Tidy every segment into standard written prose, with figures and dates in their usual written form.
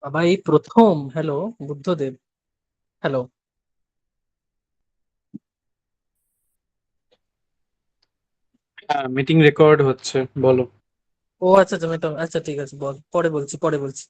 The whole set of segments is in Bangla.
বাবা এই প্রথম। হ্যালো বুদ্ধদেব। হ্যালো। হ্যাঁ, মিটিং রেকর্ড হচ্ছে। বলো। ও আচ্ছা আচ্ছা মেটা, আচ্ছা ঠিক আছে, বল, পরে বলছি পরে বলছি।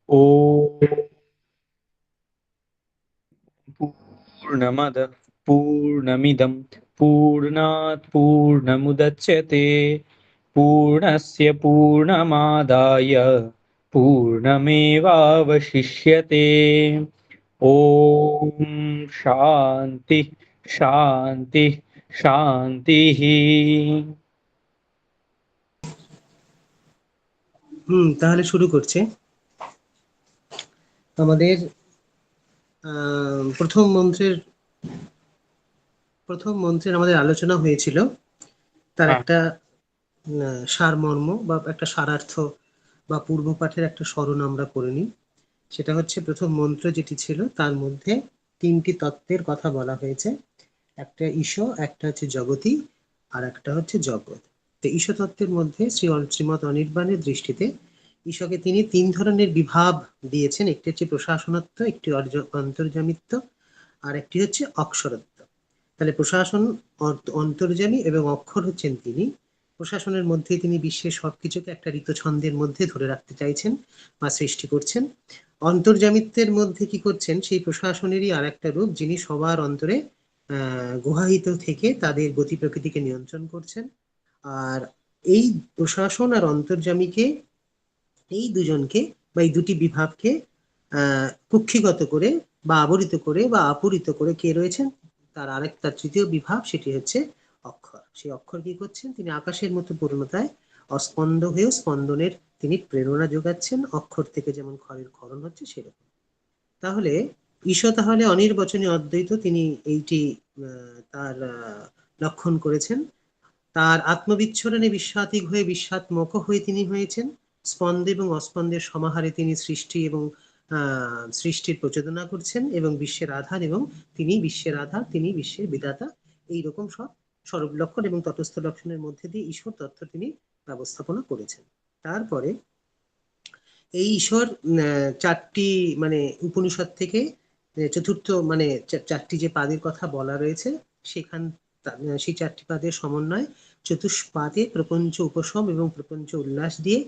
ও পূর্ণমদ পূর্ণমিদম পূর্ণাৎ পূর্ণমুদচ্যতে পূর্ণস্য পূর্ণমাদায় পূর্ণমেবাবশিষ্যতে। ওম শান্তি শান্তি শান্তি। তাহলে শুরু করছি। আমাদের প্রথম মন্ত্রের আমাদের আলোচনা হয়েছিল, তার হ্যাঁ। একটা সারমর্ম বা একটা সারার্থ বা পূর্ব পাঠের একটা স্মরণ আমরা করে নিই। সেটা হচ্ছে প্রথম মন্ত্র যেটি ছিল তার মধ্যে তিনটি তত্ত্বের কথা বলা হয়েছে। একটা ঈশ, একটা হচ্ছে জগতী, আর একটা হচ্ছে জগৎ। তো ঈশ তত্ত্বের মধ্যে শ্রীমৎ অনির্বাণের দৃষ্টিতে ঈশকে তিনি তিন ধরনের বিভাব দিয়েছেন। একটি হচ্ছে প্রশাসনত্ব, একটি অন্তর্যামিত্ব, আর একটি হচ্ছে অক্ষরত্ব। তাহলে প্রশাসন, অন্তর্যামী এবং অক্ষর হচ্ছেন তিনি। প্রশাসনের মধ্যে তিনি বিশ্বের সবকিছুকে একটা ঋতছন্দের মধ্যে ধরে রাখতে চাইছেন বা সৃষ্টি করছেন। অন্তর্যামিত্বের মধ্যে কি করছেন, সেই প্রশাসনেরই আর একটা রূপ, যিনি সবার অন্তরে গুহাহিত থেকে তাদের গতি প্রকৃতিকে নিয়ন্ত্রণ করছেন। আর এই প্রশাসন আর অন্তর্যামীকে, এই দুজনকে বা এই দুটি বিভাগকে কুক্ষিগত করে বা আবরিত করে বা আপূরিত করে কে রয়েছেন, তার আরেকটা তৃতীয় বিভাগ, সেটি হচ্ছে অক্ষর। সেই অক্ষর কি করছেন, তিনি আকাশের মতো পূর্ণতায় অস্পন্দ হয়েও স্পন্দনের তিনি প্রেরণা যোগাচ্ছেন। অক্ষর থেকে যেমন খড়ের ক্ষরণ হচ্ছে সেরকম। তাহলে ঈশ্বর তাহলে অনির্বচনীয় অদ্বৈত, তিনি এইটি তার লক্ষণ করেছেন। তার আত্মবিচ্ছরণে বিশ্বাতীক হয়ে বিশ্বাত্মক হয়ে তিনি হয়েছেন। স্পন্দ এবং অস্পন্দের সমাহারে তিনি সৃষ্টি এবং সৃষ্টির প্রচোদনা করছেন এবং বিশ্বের আধার, এবং তিনি বিশ্বের আধার, তিনি বিশ্বের বিধাতা। এইরকম সব স্বরূপ লক্ষণ এবং তটস্থ লক্ষণের মধ্যে দিয়ে ঈশ্বর তত্ত্ব তিনি ব্যবস্থাপনা করেছেন। তারপরে এই ঈশ্বর চারটি মানে উপনিষদ থেকে চতুর্থ মানে চারটি যে পাদের কথা বলা রয়েছে, সেখান সেই চারটি পাদের সমন্বয় চতুষ্পাদে প্রপঞ্চ উপশম এবং প্রপঞ্চ উল্লাস দিয়ে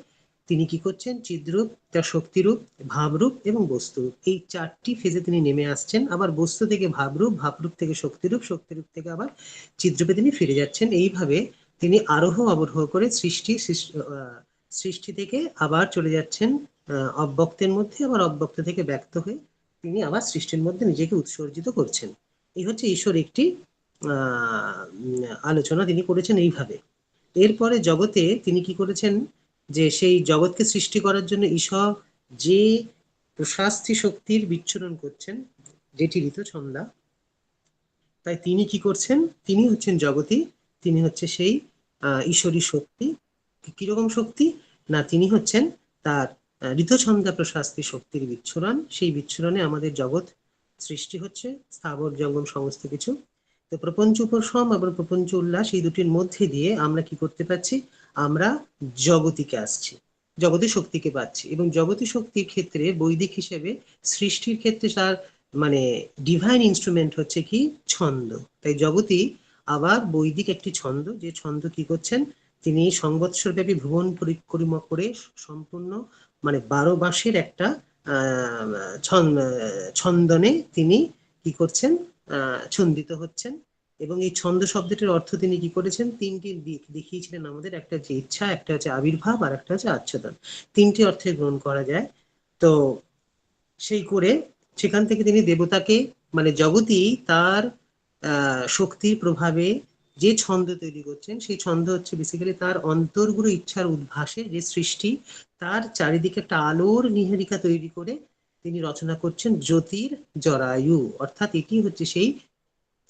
তিনি কি করছেন, চিদ্রূপ, তার শক্তিরূপ, ভাবরূপ এবং বস্তুরূপ, এই চারটি ফেজে তিনি নেমে আসছেন। আবার বস্তু থেকে ভাবরূপ, ভাবরূপ থেকে শক্তিরূপ, শক্তিরূপ থেকে আবার চিদ্রূপে তিনি ফিরে যাচ্ছেন। এইভাবে তিনি আরোহ অবরোহ করে সৃষ্টি থেকে আবার চলে যাচ্ছেন অব্যক্তের মধ্যে, আবার অব্যক্ত থেকে ব্যক্ত হয়ে তিনি আবার সৃষ্টির মধ্যে নিজেকে উৎসর্জিত করছেন। এই হচ্ছে ঈশ্বর একটি আলোচনা তিনি করেছেন এইভাবে। এরপরে জগতে তিনি কি করেছেন, যে সেই জগৎকে সৃষ্টি করার জন্য ঈশ্বর যে প্রশাস্তি শক্তির বিচ্ছুরণ করছেন, যেটি ঋতুছন্দা, তাই তিনি কি করছেন, তিনি হচ্ছেন জগতী, তিনি হচ্ছে সেই ঈশ্বরী শক্তি। কিরকম শক্তি না, তিনি হচ্ছেন তার ঋতুছন্দা প্রশাস্তি শক্তির বিচ্ছুরণ। সেই বিচ্ছুরণে আমাদের জগৎ সৃষ্টি হচ্ছে, স্থাবর জঙ্গম সমস্ত কিছু। তো প্রপঞ্চ উপশম এবং প্রপঞ্চ উল্লাস, এই দুটির মধ্যে দিয়ে আমরা কি করতে পারছি, আমরা জগতিকে আসছি, জগতী শক্তিকে পাচ্ছি। এবং জগতী শক্তির ক্ষেত্রে বৈদিক হিসেবে সৃষ্টির ক্ষেত্রে তার মানে ডিভাইন ইনস্ট্রুমেন্ট হচ্ছে কি ছন্দ। তাই জগতী আবার বৈদিক একটি ছন্দ, যে ছন্দ কি করছেন, তিনি সংবৎসরব্যাপী ভুবন পরিক্রমা করে সম্পূর্ণ মানে 12 মাসের একটা ছন্দনে তিনি কি করছেন, ছন্দিত হচ্ছেন। এবং এই ছন্দ শব্দটির অর্থ তিনি কি করেছেন, তিনটি দিক দেখিয়েছিলেন আমাদের, একটা হচ্ছে ইচ্ছা, একটা হচ্ছে আবির্ভাব, আর একটা হচ্ছে আচ্ছাদন। তিনটি অর্থে গ্রহণ করা যায়। তো সেই করে সেখান থেকে তিনি দেবতাকে মানে জগতই তার শক্তির প্রভাবে যে ছন্দ তৈরি করছেন, সেই ছন্দ হচ্ছে বেসিক্যালি তার অন্তর্গুরু ইচ্ছার উদ্ভাসে যে সৃষ্টি, তার চারিদিকে একটা আলোর নিহারিকা তৈরি করে তিনি রচনা করছেন জ্যোতির জরায়ু। অর্থাৎ এটি হচ্ছে সেই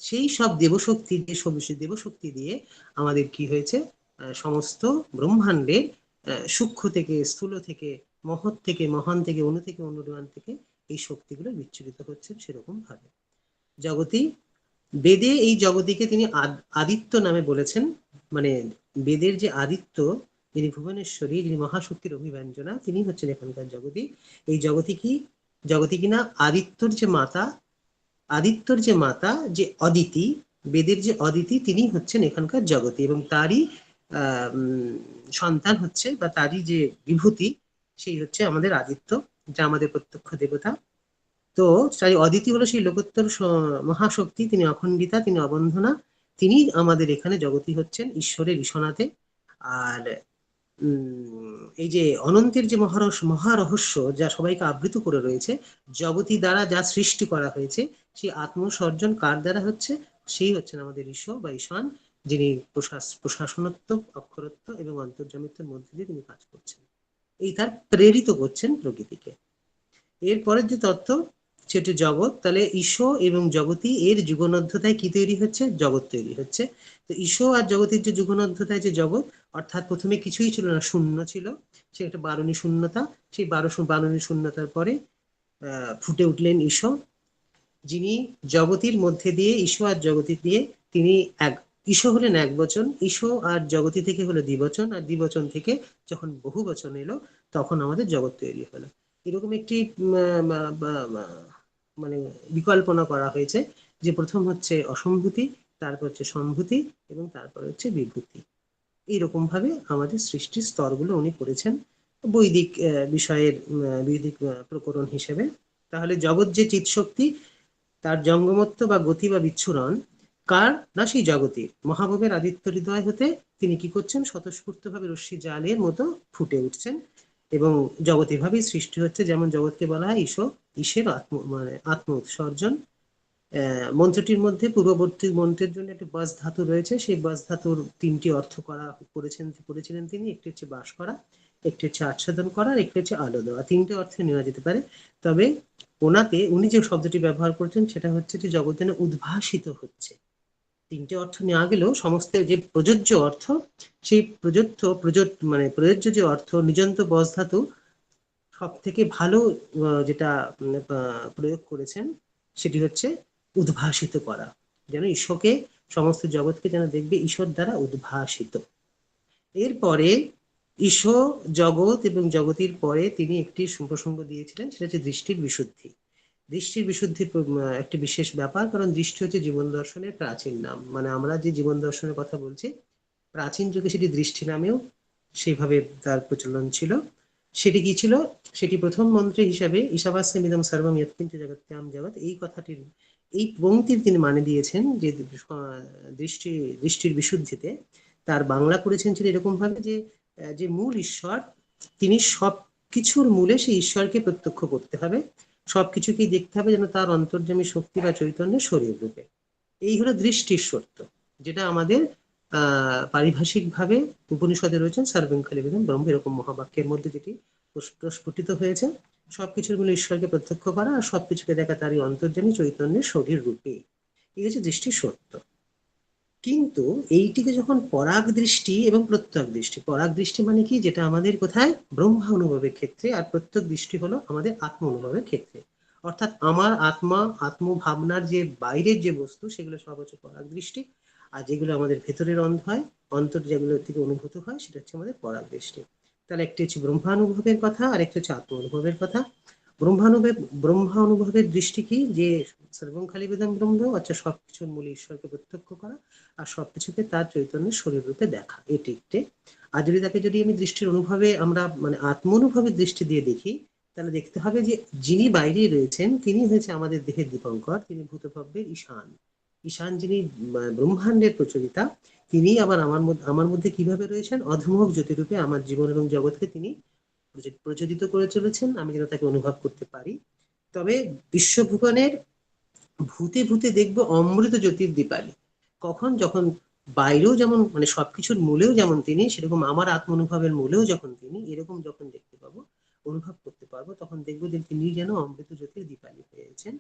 সেই সব দেবশক্তি, যে দেবশক্তি দিয়ে আমাদের কি হয়েছে, সমস্ত ব্রহ্মাণ্ডের সূক্ষ্ম থেকে স্থূল থেকে মহৎ থেকে মহান থেকে অনু থেকে অনুমান থেকে এই শক্তিগুলো বিচ্ছুরিত হচ্ছে। সেরকম ভাবে জগতী, বেদে এই জগতীকে তিনি আদিত্য নামে বলেছেন। মানে বেদের যে আদিত্য, যিনি ভুবনেশ্বরী, যিনি মহাশক্তির অভিব্যঞ্জনা, তিনি হচ্ছেন এখানকার জগতী। এই জগতী কি, জগতী কিনা আদিত্যর যে মাতা, আদিত্যর যে মাতা, যে অদিতি, বেদের যে অদিতি, তিনি হচ্ছেন এখানকার জগতী। এবং তারই সন্তান হচ্ছে বা তারই যে বিভূতি, সেই হচ্ছে আমাদের আদিত্য, যা আমাদের প্রত্যক্ষ দেবতা। তো তাই অদিতি হলো সেই লোকোত্তর মহাশক্তি, তিনি অখণ্ডিতা, তিনি অবন্ধনা, তিনি আমাদের এখানে জগতী হচ্ছেন ঈশ্বরের ঈশনাতে। আর এই যে অনন্তের যে মহারহস্য যা সবাইকে আবৃত করে রয়েছে, জগতী দ্বারা যা সৃষ্টি করা হয়েছে, সেই আত্মসর্জন কার দ্বারা হচ্ছে, সেই হচ্ছেন আমাদের ঈশ্বর বা ঈশান, যিনি প্রশাসনত্ব, অক্ষরত্ব এবং অন্তর্যামিত্বের মধ্যে দিয়ে তিনি কাজ করছেন। এই তার প্রেরিত করছেন প্রকৃতিকে। এরপরের যে তত্ত্ব সেটি জগৎ। তাহলে ঈশ্বর এবং জগতী এর যুগনদ্ধতায় কি তৈরি হচ্ছে, জগৎ তৈরি হচ্ছে। তো ঈশ্বর আর জগতের যে যুগনদ্ধতায় যে জগৎ, অর্থাৎ প্রথমে কিছুই ছিল না, শূন্য ছিল, সে একটা বারণী শূন্যতা। সেই বারণী শূন্যতার পরে ফুটে উঠলেন ঈশ, যিনি জগতির মধ্যে দিয়ে, ঈশ আর জগতি দিয়ে তিনি এক, ঈশ হলেন এক বচন, ঈশ আর জগতি থেকে হলো দ্বিবচন, আর দ্বিবচন থেকে যখন বহু বচন এলো তখন আমাদের জগৎ তৈরি হলো। এরকম একটি মানে বিকল্পনা করা হয়েছে, যে প্রথম হচ্ছে অসম্ভূতি, তারপর হচ্ছে সম্ভূতি, এবং তারপর হচ্ছে বিভূতি। এইরকম ভাবে আমাদের সৃষ্টির স্তরগুলো উনি করেছেন বৈদিক বিষয়ের বৈদিক প্রকরণ হিসেবে। তাহলে জগৎ যে চিৎশক্তি, তার জঙ্গমত্ব বা গতি বা বিচ্ছুরণ কার না, সেই জগতের মহাভবের আদিত্য হৃদয় হতে তিনি কি করছেন, স্বতঃস্ফূর্ত ভাবে রশ্মি জালের মতো ফুটে উঠছেন, এবং জগৎ এভাবেই সৃষ্টি হচ্ছে। যেমন জগৎকে বলা হয় ঈশ, ঈশের আত্ম উৎসর্জন। মন্ত্রটির মধ্যে পূর্ববর্তী মন্ত্রের জন্য একটি বাস ধাতু রয়েছে, সেই বাস ধাতুর তিনটি অর্থ করেছিলেন তিনি। একটি হচ্ছে বাস করা, একটি হচ্ছে আচ্ছাদন করা, আর একটি হচ্ছে আলো দেওয়া। তিনটে অর্থে নেওয়া যেতে পারে। তবে উনি যে শব্দটি ব্যবহার করছেন সেটা হচ্ছে যে জগৎ যেন উদ্ভাসিত হচ্ছে। তিনটে অর্থ নেওয়া গেলেও সমস্ত যে প্রযোজ্য অর্থ, সেই প্রযোজ্য যে অর্থ নিজন্ত বস ধাতু সব থেকে ভালো যেটা প্রয়োগ করেছেন সেটি হচ্ছে উদ্ভাসিত করা। যেন ঈশ্বরকে, সমস্ত জগৎকে যেন দেখবে ঈশ্বর দ্বারা উদ্ভাসিত। এরপরে ঈশ্বর, জগৎ এবং জগতের পরে তিনি একটি প্রসঙ্গ দিয়েছিলেন, সেটা হচ্ছে দৃষ্টির বিশুদ্ধি। দৃষ্টির বিশুদ্ধি একটি বিশেষ ব্যাপার, কারণ দৃষ্টি হচ্ছে জীবন দর্শনের প্রাচীন নাম। মানে আমরা যে জীবন দর্শনের কথা বলছি, প্রাচীন যুগে সেটি দৃষ্টি নামেও সেইভাবে তার প্রচলন ছিল। সেটি কি ছিল, সেটি প্রথম মন্ত্র হিসাবে ঈশাবাস্যমিদং সর্বম ইয়ৎকিঞ্চ জগত্যাম জগৎ, এই কথাটির, এই পংক্তির তিনি মানে দিয়েছেন যে দৃষ্টির বিশুদ্ধিতে। তার বাংলা করেছেন ছিল এরকম ভাবে যে যে মূল ঈশ্বর, তিনি সব কিছুর মূলে সেই ঈশ্বরকে প্রত্যক্ষ করতে হবে, সবকিছুকেই দেখতে হবে যেন তার অন্তর্যামী শক্তি বা চৈতন্যের শরীর রূপে। এই হলো দৃষ্টির সত্য, যেটা আমাদের পারিভাষিক ভাবে উপনিষদে রয়েছেন সর্বং খলবিদং ব্রহ্ম, এরকম মহাবাক্যের মধ্যে যেটি প্রস্ফুটিত হয়েছে। সবকিছুর মূলে ঈশ্বরকে প্রত্যক্ষ করা, আর সবকিছুকে দেখা তারই অন্তর্যামী চৈতন্যের শরীর রূপে, এই হচ্ছে দৃষ্টির সত্য। কিন্তু এইটিকে যখন পরাগ দৃষ্টি এবং প্রত্যক দৃষ্টি, পরাগ দৃষ্টি মানে কি, যেটা আমাদের কোথায় ব্রহ্মা অনুভবের ক্ষেত্রে, আর প্রত্যক দৃষ্টি হলো আমাদের আত্ম অনুভবের ক্ষেত্রে। অর্থাৎ আমার আত্মা, আত্মভাবনার যে বাইরের যে বস্তু, সেগুলো সব হচ্ছে পরাগ দৃষ্টি, আর যেগুলো আমাদের ভেতরের অন্তর যেগুলো থেকে অনুভূত হয়, সেটা হচ্ছে আমাদের পরাগ দৃষ্টি। তাহলে একটি হচ্ছে ব্রহ্মানুভবের কথা, আর একটা হচ্ছে আত্ম অনুভবের কথা। ব্রহ্মা অনুভবের দৃষ্টি কি, যে সর্বং খলবিদং ব্রহ্ম, আচ্ছা সবকিছুর মূলে ঈশ্বরকে প্রত্যক্ষ করা, আর সবকিছুকে তার চৈতন্যের শরীর রূপে দেখা, এটি একটি। আর যদি আমি দৃষ্টির অনুভবে, আমরা মানে আত্ম অনুভবের দৃষ্টি দিয়ে দেখি, তাহলে দেখতে হবে যে যিনি বাইরে রয়েছেন তিনি হয়েছে আমাদের দেহের দীপঙ্কর, তিনি ভূতভব্যের ঈশান। ঈশান যিনি ব্রহ্মাণ্ডের প্রচলিতা, তিনি আবার আমার মধ্যে কিভাবে রয়েছেন, অধমোঘ জ্যোতিরূপে আমার জীবন এবং জগৎকে তিনি প্রচলিত করে চলেছেন, আমি যেন তাকে অনুভব করতে পারি। তবে বিশ্বভুবনের ভূতে ভূতে দেখবো অমৃত জ্যোতির দীপালি। কখন, যখন বাইরেও যেমন মানে সবকিছুর মূলেও যেমন তিনি, সেরকম আমার আত্ম অনুভবের মূলেও যখন তিনি, এরকম যখন দেখতে পাবো, অনুভব করতে পারবো, তখন দেখবো যে তিনি যেন অমৃত জ্যোতির দীপালি হয়েছেন।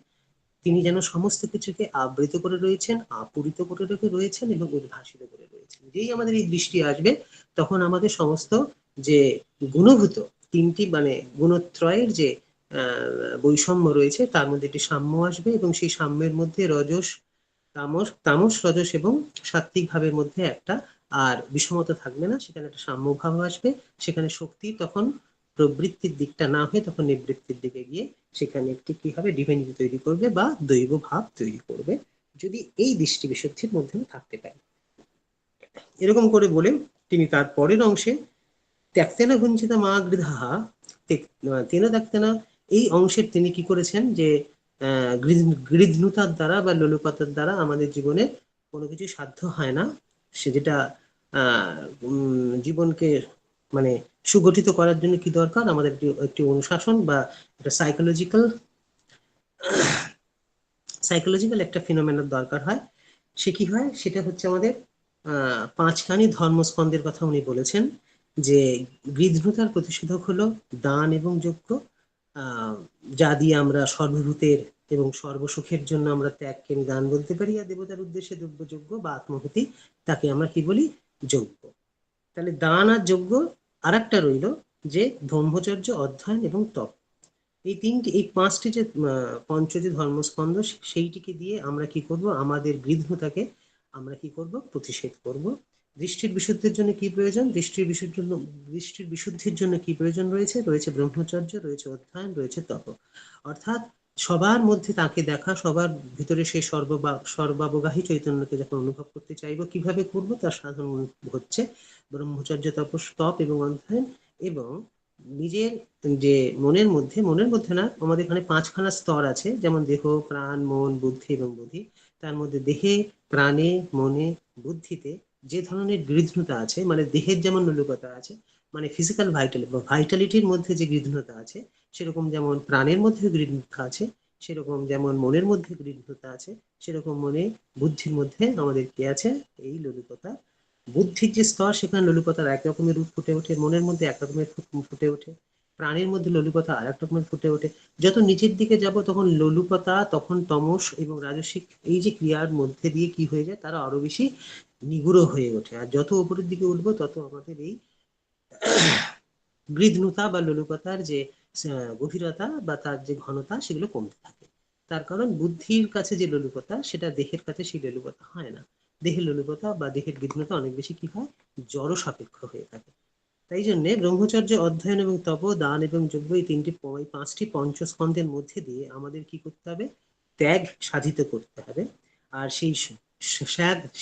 তিনি যেন সমস্ত কিছুকে আবৃত করে রয়েছেন, আপূরিত করে রেখে রয়েছেন, এবং উদ্ভাসিত করে রয়েছেন। যেই আমাদের এই দৃষ্টি আসবে, তখন আমাদের সমস্ত যে গুণভূত তিনটি মানে গুণত্রয়ের যে বৈষম্য রয়েছে, তার মধ্যে একটি সাম্য আসবে, এবং সেই সাম্যের মধ্যে রজস, তামস রজস এবং সাত্ত্বিক ভাবের মধ্যে একটা আর বিষমতা থাকবে না, সেখানে একটা সাম্য ভাব আসবে। সেখানে শক্তি তখন প্রবৃত্তির দিকটা না হয়ে তখন নিবৃত্তির দিকে গিয়ে সেখানে একটি কি হবে, ডিভিনিটি তৈরি করবে বা দৈব ভাব তৈরি করবে, যদি এই দৃষ্টি বিশুদ্ধির মধ্যে থাকতে পারে। এরকম করে বলে তিনি তার পরের অংশে ত্যাক্তেনা ভঞ্চিতা মা গৃধাহা তেন ত্যাক্তেনা, এই অংশের তিনি কি করেছেন, যে গৃধনুতার দ্বারা বা লোলুপতার দ্বারা আমাদের জীবনে কোনো কিছু সাধ্য হয় না। সে যেটা জীবনকে মানে সুগঠিত করার জন্য কি দরকার, আমাদের একটি অনুশাসন বা একটা সাইকোলজিক্যাল একটা ফিনোমেনার দরকার হয়। সে কি হয়, সেটা হচ্ছে আমাদের পাঁচখানি ধর্মস্কন্ধের কথা উনি বলেছেন, যে গৃধনুতার প্রতিষেধক হলো দান এবং যজ্ঞ, যা দিয়ে আমরা সর্বভূতের এবং সর্বসুখের জন্য আমরা ত্যাগকে দান বলতে পারি, আর দেবতার উদ্দেশ্যে দ্রব্যযজ্ঞ বা আত্মহুতি, তাকে আমরা কি বলি, যজ্ঞ। তাহলে দান আর যজ্ঞ। আর একটা রইল যে ব্রহ্মচর্য, অধ্যয়ন এবং তপ। এই পাঁচটি যে পঞ্চটি ধর্মস্কন্ধ, সেইটিকে দিয়ে আমরা কি করব, আমাদের গৃহীতাকে আমরা কি করব, প্রতিষেধ করব। দৃষ্টির বিশুদ্ধির জন্য কি প্রয়োজন, দৃষ্টির বিশুদ্ধির জন্য কি প্রয়োজন রয়েছে, রয়েছে ব্রহ্মচর্য, রয়েছে অধ্যয়ন, রয়েছে তপ। অর্থাৎ সবার মধ্যে তাকে দেখা, সবার ভিতরে সেই সর্বাবগাহী চৈতন্যকে যখন অনুভব করতে চাইবো, কিভাবে করব, তার সাধন হচ্ছে ব্রহ্মচর্য, তপ এবং অধ্যয়ন। এবং নিজের যে মনের মধ্যে না, আমাদের এখানে পাঁচখানা স্তর আছে, যেমন দেহ, প্রাণ, মন, বুদ্ধি এবং বুদ্ধি। তার মধ্যে দেহে, প্রাণে, মনে, বুদ্ধিতে যে ধরনের গৃহীতা আছে, মানে দেহের যেমন লোলুপতা আছে, মানে ফিজিক্যাল ভাইটালিটির মধ্যে যে গৃহীতা আছে, সেরকম যেমন প্রাণের মধ্যে গৃহীতা আছে, সেরকম যেমন মনের মধ্যে গৃহীতা আছে, সেরকম মনে, বুদ্ধির মধ্যে আমাদের কি আছে, এই লোলুপতা। বুদ্ধির যে স্তর, সেখানে লোলুপতার এক রকমের রূপ ফুটে ওঠে, মনের মধ্যে এক রকমের ফুটে ওঠে, প্রাণের মধ্যে লোলুপতা আর এক রকমের ফুটে ওঠে। যত নিচের দিকে যাব, তখন লোলুপতা, তখন তমস এবং রাজসিক এই যে ক্রিয়ার মধ্যে দিয়ে কি হয়ে যায়, তারা আরো বেশি নিগুড় হয়ে ওঠে। আর যত উপরের দিকে উঠবো, তত আমাদের এই গৃহীতা বা লোলুপতার যে গভীরতা বা তার যে ঘনতা, সেগুলো কমতে থাকে। তার কারণ বুদ্ধির কাছে যে লোলুপতা, সেটা দেহের কাছে সেই লোলুপতা হয় না। দেহের লোলুপতা বা দেহের গৃহীতা অনেক বেশি কি হয়, জড় সাপেক্ষ হয়ে থাকে। তাই জন্য ব্রহ্মচর্য, অধ্যয়ন এবং তপ, দান এবং যজ্ঞ, এই পাঁচটি পঞ্চস্কন্ধের মধ্যে দিয়ে আমাদের কি করতে হবে, ত্যাগ সাধিত করতে হবে। আর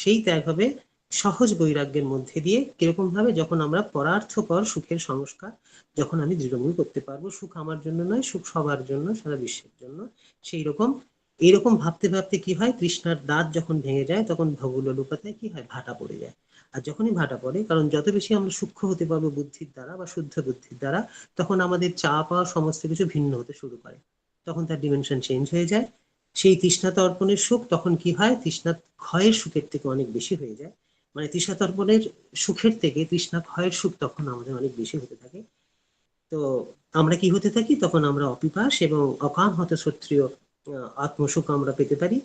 সেই ত্যাগ হবে সহজ বৈরাগ্যের মধ্যে দিয়ে। কিরকম ভাবে, যখন আমরা পরার্থপর সুখের সংস্কার যখন আমি দৃঢ়মূল করতে পারবো, সুখ আমার জন্য নয়, সুখ সবার জন্য, সারা বিশ্বের জন্য। সেই রকম এইরকম ভাবতে ভাবতে কি হয়, তৃষ্ণার দাঁত যখন ভেঙে যায়, তখন ভগলোলুপাতায় কি হয়, ভাটা পড়ে যায়। আর যখনই ভাটা পড়ে, কারণ যত বেশি আমরা সূক্ষ্ম হতে পারবো বুদ্ধির দ্বারা বা শুদ্ধ বুদ্ধির দ্বারা, তখন আমাদের চা পাওয়া সমস্ত কিছু ভিন্ন হতে শুরু করে। তখন তার ডিমেনশন চেঞ্জ হয়ে যায়। সেই তৃষ্ণা তর্পণের সুখ তখন কি হয়, তৃষ্ণা ক্ষয়ের সুখের থেকে অনেক বেশি হয়ে যায়। মানে তৃষ্ণা তর্পণের সুখের থেকে তৃষ্ণা ক্ষয়ের সুখ তখন আমাদের অনেক বেশি হতে থাকে। তো আমরা কি হতে থাকি, তখন আমরা অপিপাস এবং অকামহত ক্ষত্রিয় আত্মসুখ আমরা পেতে পারি।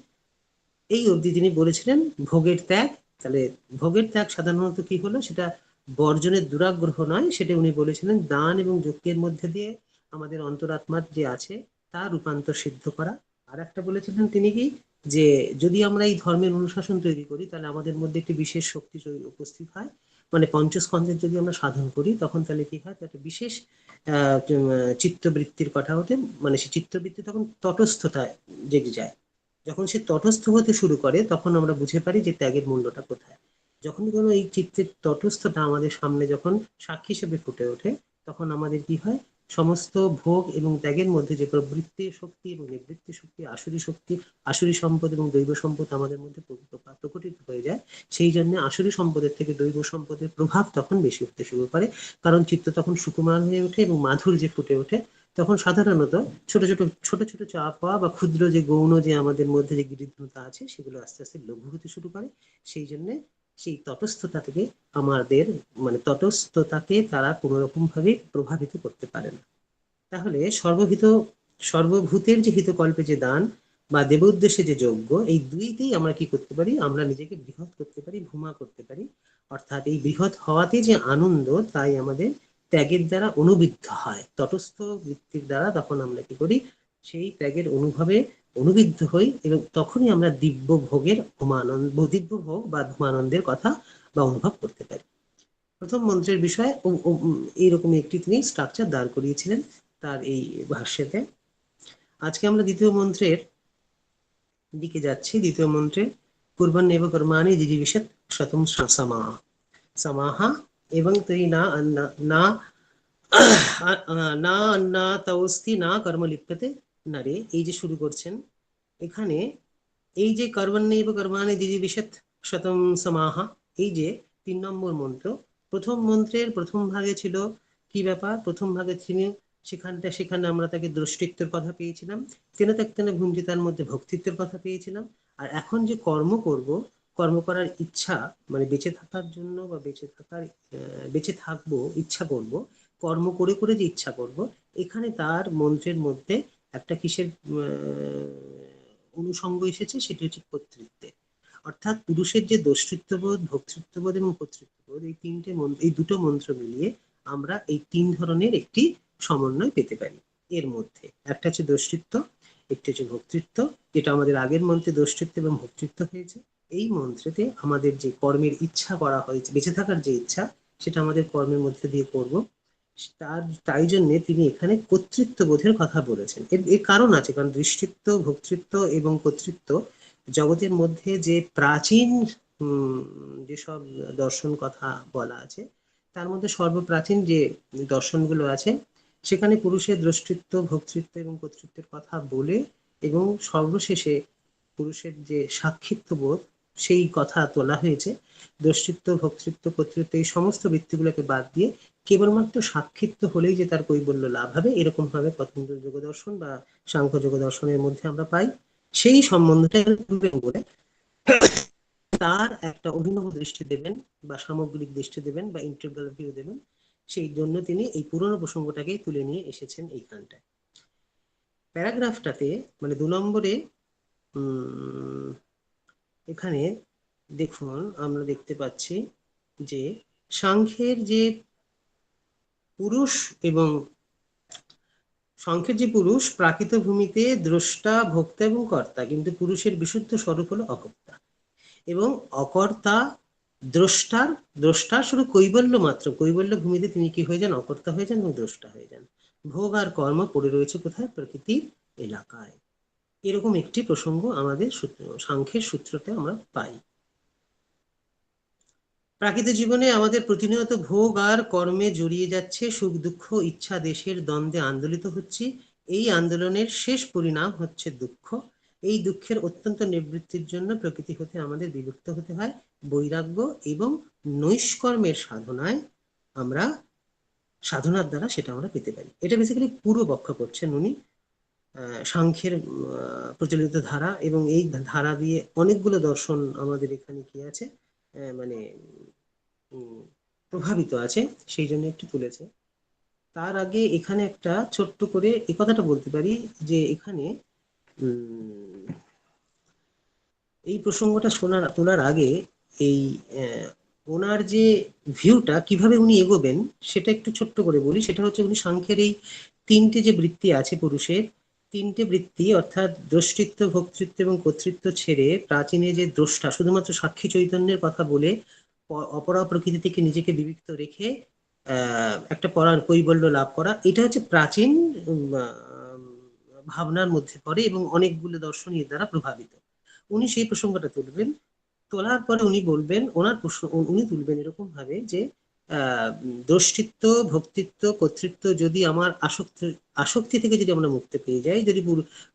এই অবধি তিনি বলেছিলেন ভোগের ত্যাগ। তাহলে ভোগের ত্যাগ সাধারণত কি হলো, সেটা বর্জনের দুরাগ্রহ নয়, সেটা উনি বলেছিলেন দান এবং যজ্ঞের মধ্যে দিয়ে আমাদের অন্তরাত্মার যে আছে, তার রূপান্তর সিদ্ধ করা। আর একটা বলেছিলেন তিনি কি, যে যদি আমরা এই ধর্মের অনুশাসন তৈরি করি, তাহলে আমাদের মধ্যে একটি বিশেষ শক্তি উপস্থিত হয়। মানে পঞ্চস্কন্ধের যদি আমরা সাধন করি, তখন তাহলে কি হয়, একটা বিশেষ চিত্তবৃত্তির কথা ওঠে। মানে সেই চিত্তবৃত্তি তখন তটস্থতায় জেগে যায়। যখন সে তটস্থ হতে শুরু করে, তখন আমরা বুঝে পারি যে ত্যাগের মূল্যটা কোথায়। যখন কোনো এই চিত্তের তটস্থতা আমাদের সামনে যখন সাক্ষী হিসেবে ফুটে ওঠে, তখন আমাদের কি হয়, সমস্ত ভোগ এবং ত্যাগের মধ্যে যে প্রবৃত্তি শক্তি এবং নিবৃত্তি শক্তি, আসুরি শক্তি, আসুরি সম্পদ এবং দৈব সম্পদ আমাদের মধ্যে প্রকটিত হয়ে যায়। সেই জন্য আসুরি সম্পদের থেকে দৈব সম্পদের প্রভাব তখন বেশি হতে শুরু করে। কারণ চিত্ত তখন সুকুমার হয়ে ওঠে এবং মাধুর্যে ফুটে ওঠে। তখন সাধারণত ছোট ছোট ছোট ছোট চাপ পাওয়া বা ক্ষুদ্র যে গৌণ যে আমাদের মধ্যে যে গৃহীতা আছে, সেগুলো আস্তে আস্তে লঘু হতে শুরু করে। সেই জন্য সেই তটস্থতা থেকে আমাদের, মানে তটস্থতাকে তারা কোনো রকম ভাবে প্রভাবিত করতে পারে না। তাহলে সর্বভূতের যে হিতকল্পে যে দান বা দেব উদ্দেশ্যে যে যজ্ঞ, এই দুইতেই আমরা কি করতে পারি, আমরা নিজেকে বৃহৎ করতে পারি, ভূমা করতে পারি। অর্থাৎ এই বৃহৎ হওয়াতে যে আনন্দ, তাই আমাদের ত্যাগের দ্বারা অনুবিদ্ধ হয়, তটস্থ বৃত্তির দ্বারা তখন আমরা কি করি, সেই ত্যাগের অনুভবে অনুবিদ্ধ হই, এবং তখনই আমরা দিব্য ভোগের দিব্য ভোগ বা ধূমানন্দের কথা বা অনুভব করতে পারি। প্রথম মন্ত্রের বিষয়ে এইরকম একটি তিনি স্ট্রাকচার দাঁড় করিয়েছিলেন তার এই ভাষ্যতে। আজকে আমরা দ্বিতীয় মন্ত্রের দিকে যাচ্ছি। দ্বিতীয় মন্ত্রে কুর্বন্নেব কর্মাণি জিজিবিষৎ শতম সমাহ সমাহা এবং তৈ না না না অন্নাতস্তি না কর্ম লিপ্যতে নারে, এই যে শুরু করছেন এখানে, এই যে কর্মণ্যেব কর্মাণি জিজিবিষৎ শতম সমাহা, এই যে 3 নম্বর মন্ত্র, প্রথম মন্ত্রের প্রথম ভাগে ছিল কি ব্যাপার, প্রথম ভাগে তিনি সেখানে আমরা তাকে দ্রষ্টিত্বের কথা পেয়েছিলাম, তেনে তেনে ভুঞ্জিতার মধ্যে ভক্তিত্বের কথা পেয়েছিলাম। আর এখন যে কর্ম করব, কর্ম করার ইচ্ছা, মানে বেঁচে থাকার জন্য বা বেঁচে থাকবো ইচ্ছা করব, কর্ম করে করে যে ইচ্ছা করব, এখানে তার মন্ত্রের মধ্যে একটা কিসের অনুষঙ্গ এসেছে, সেটি হচ্ছে কর্তৃত্বের। অর্থাৎ পুরুষের যে দোষিত্ববোধ, ভোক্তৃত্ববোধ এবং কর্তৃত্ববোধ, এই দুটো মন্ত্র মিলিয়ে আমরা এই 3 ধরনের একটি সমন্বয় পেতে পারি। এর মধ্যে একটা হচ্ছে দোষিত্ব, একটি হচ্ছে ভোক্তৃত্ব। যেটা আমাদের আগের মন্ত্রে দোষিত্ব এবং ভোক্তৃত্ব হয়েছে, এই মন্ত্রেতে আমাদের যে কর্মের ইচ্ছা করা হয়েছে, বেঁচে থাকার যে ইচ্ছা, সেটা আমাদের কর্মের মধ্যে দিয়ে করব। তাই জন্য তিনি এখানে কর্তৃত্ব বোধের কথা বলেছেন। এর কারণ আছে, কারণ দৃষ্টিত্ব, ভোক্তৃত্ব এবং কর্তৃত্ব জগতের মধ্যে যে প্রাচীন যেসব দর্শন কথা বলা আছে, তার মধ্যে সর্বপ্রাচীন যে দর্শনগুলো আছে, সেখানে পুরুষের দ্রষ্টৃত্ব, ভোক্তৃত্ব এবং কর্তৃত্বের কথা বলে এবং সর্বশেষে পুরুষের যে সাক্ষিত্ব বোধ, সেই কথা তোলা হয়েছে। দ্রষ্টৃত্ব, ভোক্তৃত্ব, কর্তৃত্ব এই সমস্ত বৃত্তিগুলোকে বাদ দিয়ে কেবলমাত্র সাক্ষিত্ব হলেই যে তার কৈবল্য লাভ হবে, এরকম ভাবে পতঞ্জল যোগ দর্শন বা সাংখ্য যোগ দর্শনের মধ্যে আমরা পাই। সেই সম্বন্ধটা বলে তার একটা অভিনব দৃষ্টি দেবেন বা সামগ্রিক দৃষ্টি দেবেন বা ইন্টিগ্রাল ভিউ দেবেন। সেই জন্য তিনি এই পুরনো প্রসঙ্গটাকে তুলে নিয়ে এসেছেন এইখানটায়। প্যারাগ্রাফটাতে মানে 2 নম্বরে এখানে দেখুন, আমরা দেখতে পাচ্ছি যে সাংখ্যের যে পুরুষ এবং সাংখ্যের যে পুরুষ প্রাকৃত ভূমিতে দ্রষ্টা, ভোক্তা এবং কর্তা, কিন্তু পুরুষের বিশুদ্ধ স্বরূপ হলো অকর্তা এবং অকর্তা। দ্রষ্টার দ্রষ্টা শুধু কৈবল্য মাত্র, কৈবল্য ভূমিতে তিনি কি হয়ে যান? অকর্তা হয়ে যান এবং দ্রষ্টা হয়ে যান। ভোগ আর কর্ম পড়ে রয়েছে কোথায়? প্রকৃতির এলাকায়। এরকম একটি প্রসঙ্গ আমাদের সাংখ্যের সূত্রতে আমরা পাই। প্রাকৃতিক জীবনে আমাদের প্রতিনিয়ত ভোগ আর কর্মে জড়িয়ে যাচ্ছে, সুখ দুঃখ ইচ্ছা দেশের দ্বন্দ্বে আন্দোলিত হচ্ছে। এই আন্দোলনের শেষ পরিণাম হচ্ছে দুঃখ। এই দুঃখের অত্যন্ত নিবৃত্তির জন্য প্রকৃতি হতে আমাদের বিলুপ্ত হতে হয়। বৈরাগ্য এবং নৈষ্কর্মের সাধনায় আমরা সাধনার দ্বারা সেটা আমরা পেতে পারি। এটা বেসিক্যালি পুরো ব্যাখ্যা করছেন উনি সাংখ্যের প্রচলিত ধারা, এবং এই ধারা দিয়ে অনেকগুলো দর্শন আমাদের এখানে কি আছে, মানে প্রভাবিত আছে, সেই জন্য একটু তুলেছে। তার আগে এখানে একটা ছোট্ট করে এই কথাটা বলতে পারি যে এখানে এই প্রসঙ্গটা তোলার আগে এই ওনার যে ভিউটা কিভাবে উনি এগোবেন সেটা একটু ছোট্ট করে বলি। সেটা হচ্ছে উনি সাংখ্যের এই 3টে যে বৃত্তি আছে পুরুষের, 3টে বৃত্তি অর্থাৎ দ্রষ্টৃত্ব, ভোক্তৃত্ব এবং কর্তৃত্ব ছেড়ে প্রাচীনে যে দ্রষ্টা, শুধুমাত্র সাক্ষী চৈতন্যের কথা বলে অপরা প্রকৃতি থেকে নিজেকে বিবিক্ত রেখে একটা পরার কৈবল্য লাভ করা, এটা হচ্ছে প্রাচীন ভাবনার মধ্যে পড়ে এবং অনেকগুলো দর্শনীয় দ্বারা প্রভাবিত। উনি সেই প্রসঙ্গটা তুলবেন। তোলার পরে উনি বলবেন, ওনার প্রশ্ন উনি তুলবেন এরকম ভাবে যে দ্রষ্টিত্ব, ভক্তিত্ব, কর্তৃত্ব যদি আমার আসক্তি থেকে যদি আমরা মুক্তি পেয়ে যাই, যদি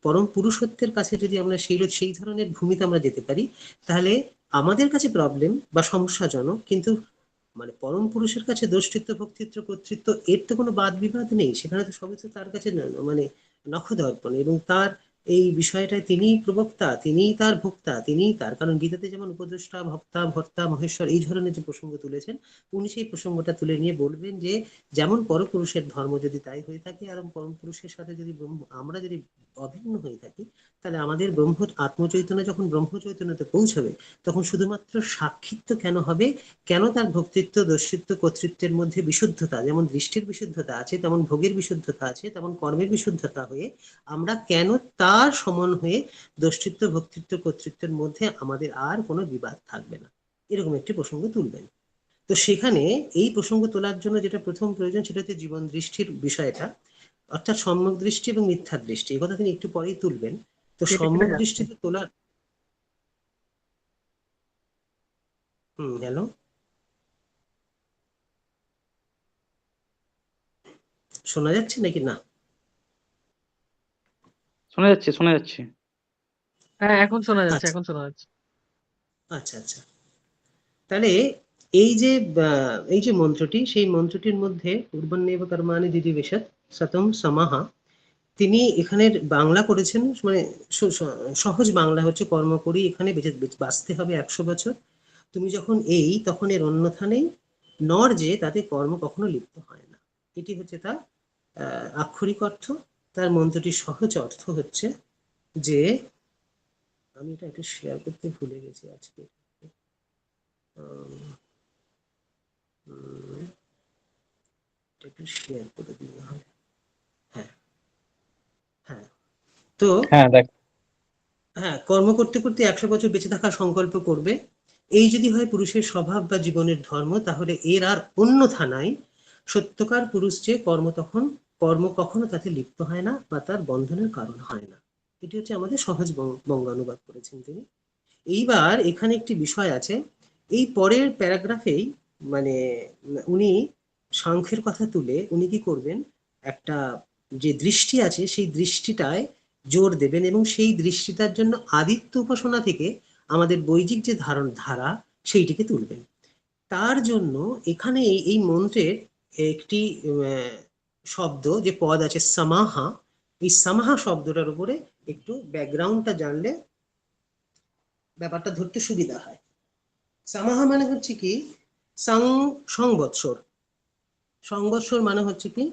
পরম পুরুষত্বের কাছে যদি আমরা সেই ধরনের ভূমিতে আমরা যেতে পারি, তাহলে আমাদের কাছে প্রবলেম বা সমস্যাজনক, কিন্তু মানে পরম পুরুষের কাছে দোষিত্ব, ভক্তিত্ব, কর্তৃত্ব এর তো কোনো বাদ বিবাদ নেই, সেখানে তো সবই তো তার কাছে মানে নখদর্পণ, এবং তার এই বিষয়টায় তিনিই প্রবক্তা, তিনিই তার ভোক্তা, তিনিই তার, কারণ গীতাতে যেমন উপদেষ্টা, ভক্তা, ভর্তা, মহেশ্বর এই ধরনের যে প্রসঙ্গ তুলেছেন, উনি সেই প্রসঙ্গটা তুলে নিয়ে বলবেন যে যেমন পরপুরুষের ধর্ম যদি তাই হয়ে থাকে, আর পরম পুরুষের সাথে যদি আমরা যদি অভিন্ন হয়ে থাকি, তাহলে আমাদের আত্মচৈতন্য যখন ব্রহ্ম চৈতন্যতে পৌঁছবে, তখন শুধুমাত্র সাক্ষিত্ব কেন হবে, কেন তার ভক্তিত্ব, দস্যিত্ব, কর্তৃত্বের মধ্যে বিশুদ্ধতা, যেমন দৃষ্টির বিশুদ্ধতা আছে, তেমন ভোগের বিশুদ্ধতা আছে, তেমন কর্মের বিশুদ্ধতা হয়ে আমরা কেন তার সমান হয়ে দস্যিত্ব, ভক্তিত্ব, কর্তৃত্বের মধ্যে আমাদের আর কোনো বিবাদ থাকবে না, এরকম একটি প্রসঙ্গ তুলবেন। তো সেখানে এই প্রসঙ্গ তোলার জন্য যেটা প্রথম প্রয়োজন, সেটা হচ্ছে জীবন দৃষ্টির বিষয়টা, অর্থাৎ সম্যক দৃষ্টি এবং মিথ্যা দৃষ্টি, এই কথা তিনি একটু পরেই তুলবেন। তো কেটে কেটে সম্যক যাচ্ছে। দৃষ্টিতে তোলার হ্যালো, শোনা যাচ্ছে নাকি না? শোনা যাচ্ছে, শোনা যাচ্ছে। হ্যাঁ, এখন শোনা যাচ্ছে, আচ্ছা এখন শোনা যাচ্ছে। আচ্ছা আচ্ছা। তাহলে এই যে মন্ত্রটি, সেই মন্ত্রটির মধ্যে পূর্বন্নেব কর্মাণি দিদিবেশত সতম সমাহা, তিনি এখানের বাংলা করেছেন, মানে সহজ বাংলা হচ্ছে কর্ম করি এখানে বেঁচে বাঁচতে হবে 100 বছর, তুমি যখন এই তখন এর অন্যথা নেই, নর যে তাতে কর্ম কখনো লিপ্ত হয় না। এটি হচ্ছে তার আক্ষরিক অর্থ। তার মন্ত্রটির সহজ অর্থ হচ্ছে যে, আমি এটা একটু শেয়ার করতে ভুলে গেছি আজকে, একটু শেয়ার করে দিতে হবে। হ্যাঁ, হ্যাঁ, তো হ্যাঁ দেখ, হ্যাঁ, কর্ম করতে করতে 100 বছর বেঁচে থাকার সংকল্প করবে। এই যদি হয় পুরুষের স্বভাব বা জীবনের ধর্ম, তাহলে এর আর অন্যথা নাই। সত্যকার পুরুষ যে কর্ম কখনো তাতে লিপ্ত হয় না বা তার বন্ধনের কারণ হয় না। এটি হচ্ছে আমাদের সহজ বঙ্গানুবাদ করেছেন তিনি। এইবার এখানে একটি বিষয় আছে, এই পরের প্যারাগ্রাফেই মানে উনি সাংখ্যের কথা তুলে উনি কি করবেন, একটা যে দৃষ্টি আছে সেই দৃষ্টিটায় জোর দেবেন এবং সেই দৃষ্টিটার জন্য আদিত্য উপাসনা থেকে আমাদের বৈদিক যে ধারা সেইটিকে তুলবেন। তার জন্য এখানে এই মন্ত্রের একটি শব্দ যে পদ আছে সামাহা, এই সামাহা শব্দটার উপরে একটু ব্যাকগ্রাউন্ডটা জানলে ব্যাপারটা ধরতে সুবিধা হয়। সামাহা মানে হচ্ছে কি, সাং সংবৎসর। সংবৎসর মানে হচ্ছে কি,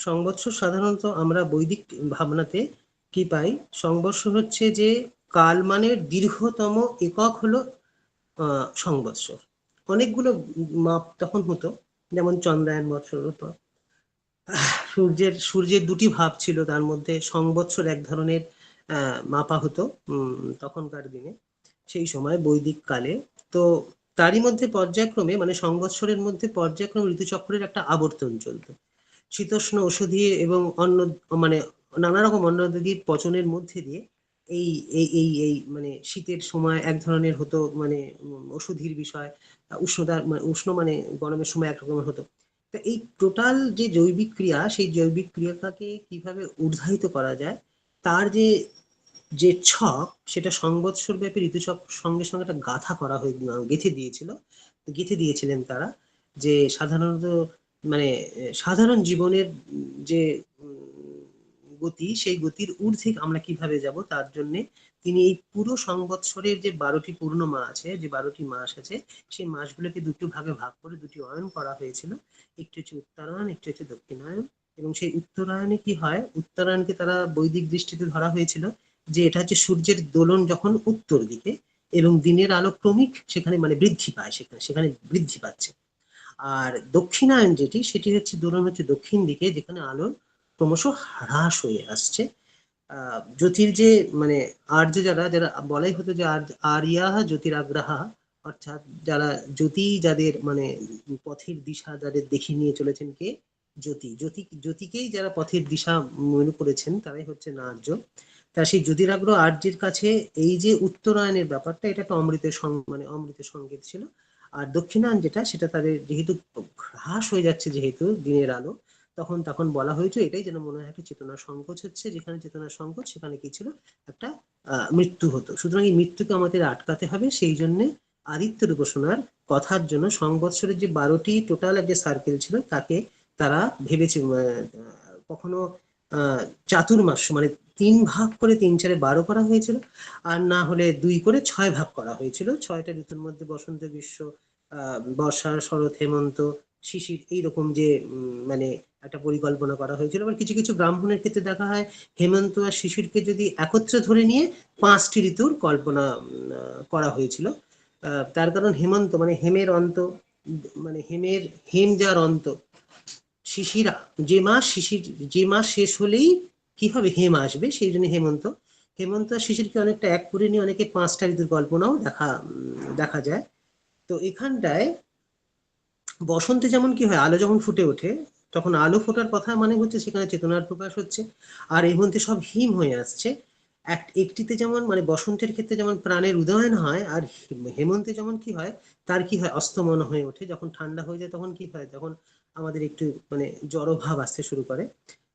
সংবৎসর সাধারণত আমরা বৈদিক ভাবনাতে কি পাই, সংবৎসর হচ্ছে যে কালমানের দীর্ঘতম একক হলো সংবৎসর। অনেকগুলো মাপ তখন হতো, যেমন চন্দ্রায়ন বৎসর হতো। সূর্যের দুটি ভাব ছিল, তার মধ্যে সংবৎসর এক ধরনের মাপা হতো তখনকার দিনে, সেই সময় বৈদিক কালে। তো তারই মধ্যে পর্যায়ক্রমে মানে সংবৎসরের মধ্যে পর্যায়ক্রমে ঋতুচক্রের একটা আবর্তন চলতো। শীতোষ্ণ ঔষধি এবং অন্য মানে নানা রকম অন্নদির পচনের মধ্যে দিয়ে এই এই মানে শীতের সময় এক ধরনের হতো, মানে ওষুধির বিষয়, উষ্ণ মানে গরমের সময় এক রকমের হতো। তো এই টোটাল যে জৈবিক ক্রিয়া, সেই জৈবিক ক্রিয়াটাকে কিভাবে উদ্ধারিত করা যায়, তার যে যে ছক, সেটা সংবৎসর ব্যাপী ঋতুচক সঙ্গে সঙ্গে একটা গাথা করা হয়ে গেঁথে দিয়েছিলেন তারা। যে সাধারণত মানে সাধারণ জীবনের যে গতি, সেই গতির ঊর্ধ্বে আমরা কিভাবে যাব তার জন্য তিনি এই পুরো সংবৎসরের যে 12টি পূর্ণ মাস আছে, যে 12টি মাস আছে, সেই মাসগুলোকে দুটো ভাগে ভাগ করে দুটি অয়ন করা হয়েছিল। একটি হচ্ছে উত্তরায়ণ, একটি হচ্ছে দক্ষিণায়ন। এবং সেই উত্তরায়ণে কি হয়, উত্তরায়ণকে তারা বৈদিক দৃষ্টিতে ধরা হয়েছিল যে এটা হচ্ছে সূর্যের দোলন যখন উত্তর দিকে এবং দিনের আলো ক্রমিক সেখানে মানে বৃদ্ধি পায়, সেখানে বৃদ্ধি পাচ্ছে। আর দক্ষিণায়ন যেটি, সেটি হচ্ছে দোলন হচ্ছে দক্ষিণ দিকে, যেখানে আলোর ক্রমশ হ্রাস হয়ে আসছে। জ্যোতির যে মানে আর্য যারা যারা বলাই হতো যে আর্যাহ জ্যোতিরাগ্রাহা, অর্থাৎ যারা জ্যোতি, যাদের মানে পথের দিশা যাদের দেখিয়ে নিয়ে চলেছেন কে, জ্যোতিকেই যারা পথের দিশা মনে করেছেন তারাই হচ্ছে না আর্য। তা সেই জ্যোতিরাগ্রহ আর্যের কাছে এই যে উত্তরায়ণের ব্যাপারটা, এটা একটা মানে অমৃতের সংকেত ছিল। আর দক্ষিণায়ন যেটা, সেটা তাদের যেহেতু হ্রাস হয়ে যাচ্ছে যেহেতু দিনের আলো, তখন বলা হয়েছে এটাই যেন মনে হয় একটা চেতনার সংকোচ হচ্ছে, যেখানে চেতনার সংকোচ সেখানে কি ছিল, একটা মৃত্যু হতো। সুতরাং এই মৃত্যুকে আমাদের আটকাতে হবে, সেই জন্য আদিত্যের উপাসনার কথার জন্য সংবৎসরের যে 12টি টোটাল যে সার্কেল ছিল তাকে তারা ভেবেছে, কখনো চাতুর্মাস মানে 3 ভাগ করে 3 4 12 করা হয়েছিল, আর না হলে 2 করে 6 ভাগ করা হয়েছিল। 6টা ঋতুর মধ্যে বসন্ত, গ্রীষ্ম, বর্ষা, শরৎ, হেমন্ত, শিশির, এইরকম যে মানে একটা পরিকল্পনা করা হয়েছিল। আবার কিছু কিছু ব্রাহ্মণের ক্ষেত্রে দেখা হয় হেমন্ত আর শিশিরকে যদি একত্রে ধরে নিয়ে 5টি ঋতুর কল্পনা করা হয়েছিল। তার কারণ হেমন্ত মানে হেমের অন্ত, মানে হেম যার অন্ত, শিশিরা যে মাস শেষ হলেই কি হবে, হেম আসবে, সেই জন্য হেমন্ত। হেমন্ত আর শিশিরকে অনেকটা এক করে নিয়ে অনেকে 5টা ঋতুর কল্পনাও দেখা যায়। তো এখানটায় বসন্তে যেমন কি হয়, আলো যখন ফুটে ওঠে, তখন আলো ফোটার কথা মানে হচ্ছে সেখানে চেতনার প্রকাশ হচ্ছে। আর এই মধ্যে সব হিম হয়ে আসছে। একটিতে যেমন মানে বসন্তের ক্ষেত্রে যেমন প্রাণের উদয়ন হয়, আর হেমন্তে যেমন কি হয়, তার কি হয়, অস্তমন হয়ে ওঠে। যখন ঠান্ডা হয়ে যায় তখন কি হয়, তখন আমাদের একটু মানে জড়ভাব আসতে শুরু করে।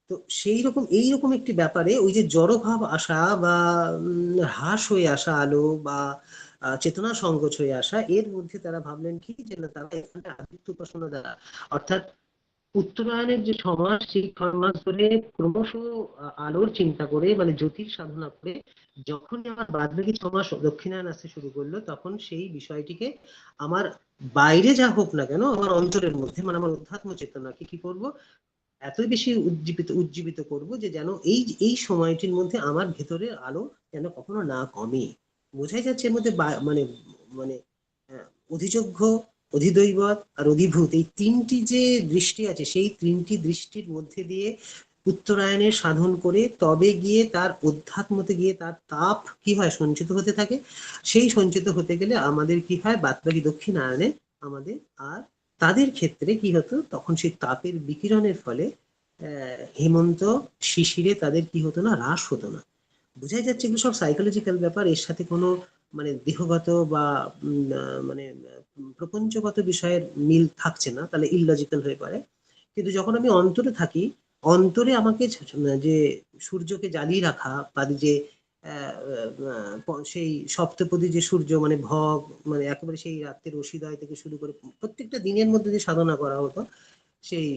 তো সেই রকম এইরকম একটি ব্যাপারে ওই যে জড়ভাব আসা বা হ্রাস হয়ে আসা আলো বা চেতনা সংকোচ হয়ে আসা, এর মধ্যে তারা ভাবলেন কি যে না, তারা এখানে আদিত্য উপাসনা দ্বারা, অর্থাৎ উত্তরায়ণের যে 6 মাস, সেই 6 মাস ধরে ক্রমশ আলোর চিন্তা করে মানে জ্যোতির সাধনা করে যখনই আমার বাদবাকি 6 মাস দক্ষিণায়ন আসতে শুরু করলো, তখন সেই বিষয়টিকে আমার বাইরে যা হোক না কেন, আমার অন্তরের মধ্যে মানে আমার অধ্যাত্ম চেতনাকে কি করব, এতই বেশি উজ্জীবিত করব যে যেন এই সময়টির মধ্যে আমার ভেতরের আলো যেন কখনো না কমে। বোঝাই যাচ্ছে এর মধ্যে মানে মানে অধিযোগ্য, অধিদৈবত আর অধিভূত, এই 3টি যে দৃষ্টি আছে, সেই 3টি দৃষ্টির মধ্যে দিয়ে উত্তরায়ণের সাধন করে তবে গিয়ে তার অধ্যাত্মতে গিয়ে তার তাপ কি হয় সঞ্চিত হতে থাকে। সেই সঞ্চিত হতে গেলে আমাদের কি হয়, বাদবাকি দক্ষিণায়নে আমাদের আর তাদের ক্ষেত্রে কি হতো, তখন সেই তাপের বিকিরণের ফলে হেমন্ত শিশিরে তাদের কি হতো না, হ্রাস হতো না। বোঝাই যাচ্ছে এগুলো সব সাইকোলজিক্যাল ব্যাপার, এর সাথে কোনো মানে দেহগত বা মানে প্রপঞ্চগত বিষয়ের মিল থাকছে না, তাহলে ইললজিক্যাল হয়ে পড়ে। কিন্তু যখন আমি অন্তরে থাকি, অন্তরে আমাকে যে সূর্যকে জ্বালিয়ে রাখা বা যে সেই সপ্তপদী যে সূর্য মানে ভগ, মানে একেবারে সেই রাত্রের অসিদয় থেকে শুরু করে প্রত্যেকটা দিনের মধ্যে যে সাধনা করা হতো, সেই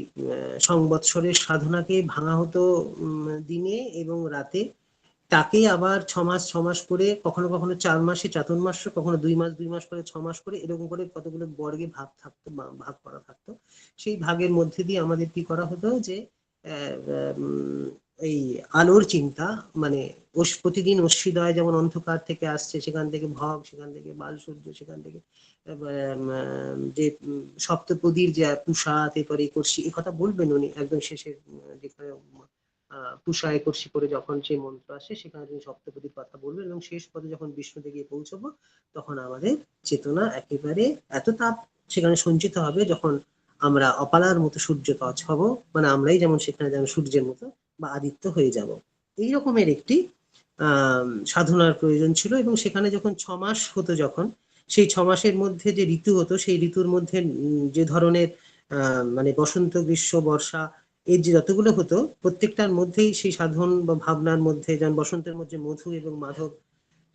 সংবৎসরের সাধনাকে ভাঙা হতো দিনে এবং রাতে। তাকে আবার 6 মাস 6 মাস করে, কখনো কখনো 4 মাসে চাতুর্মাস, কখনো 2 মাস 2 মাস করে 6 মাস করে, এরকম করে কতগুলো বর্গে ভাগ থাকতো, ভাগ করা থাকতো। সেই ভাগের মধ্যে দিয়ে আমাদের কি করা হতো যে এই আলোর চিন্তা, মানে প্রতিদিন অশ্বীদয় যেমন অন্ধকার থেকে আসছে, সেখান থেকে ভগ, সেখান থেকে বাল সূর্য, সেখান থেকে যে সপ্তপদীর যে পুষা, এরপরে কর্ষি, এই কথা বলবেন উনি একদম শেষের যেখানে পুষা একর্ষি করে যখন সেই মন্ত্র আসে, সেখানে তিনি সপ্তপদীর কথা বলবেন এবং শেষ পদে যখন বিষ্ণুতে গিয়ে পৌঁছবো, তখন আমাদের চেতনা একেবারে এত তাপ সেখানে সঞ্চিত হবে, যখন আমরা অপালার মতো সূর্য তছ হব, মানে আমরাই যেমন সেখানে যেন সূর্যের মতো বা আদিত্য হয়ে যাব। এই রকমের একটি সাধনার প্রয়োজন ছিল। এবং সেখানে যখন 6 মাস হতো, যখন সেই 6 মাসের মধ্যে যে ঋতু হতো, সেই ঋতুর মধ্যে যে ধরনের মানে বসন্ত, গ্রীষ্ম, বর্ষা, এই যে যতগুলো হতো, প্রত্যেকটার মধ্যেই সেই সাধন বা ভাবনার মধ্যে, যেমন বসন্তের মধ্যে মধু এবং মাধব,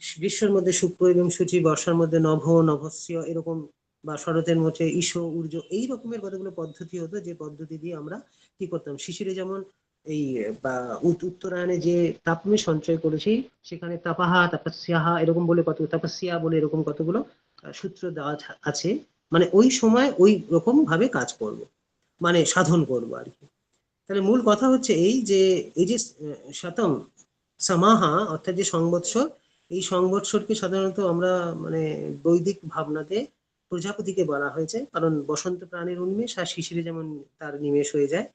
গ্রীষ্মের মধ্যে শুক্র এবং সূচি, বর্ষার মধ্যে নভ, নভস্য, এরকম, বা শরতের মধ্যে ঈশ, ঊর্জ, এই রকমের কতগুলো পদ্ধতি হতো, যে পদ্ধতি দিয়ে আমরা কি করতাম, শিশিরে যেমন এই বা উত্তরায়ণে যে তাপ আমি সঞ্চয় করেছি, সেখানে তাপাহা, তাপস্যাহা, এরকম বলে কত, তাপস্যা বলে এরকম কতগুলো সূত্র দেওয়া আছে। মানে ওই সময় ওই রকম ভাবে কাজ করব, মানে সাধন করবো আর কি। তাহলে মূল কথা হচ্ছে এই যে এই যে শতম সামাহা অর্থাৎ যে সংবৎসর, এই সংবৎসরকে সাধারণত আমরা মানে বৈদিক ভাবনাতে প্রজাপতিকে বলা হয়েছে, কারণ বসন্ত প্রাণের উন্মেষ আর শিশিরে যেমন তার নিমেষ হয়ে যায়।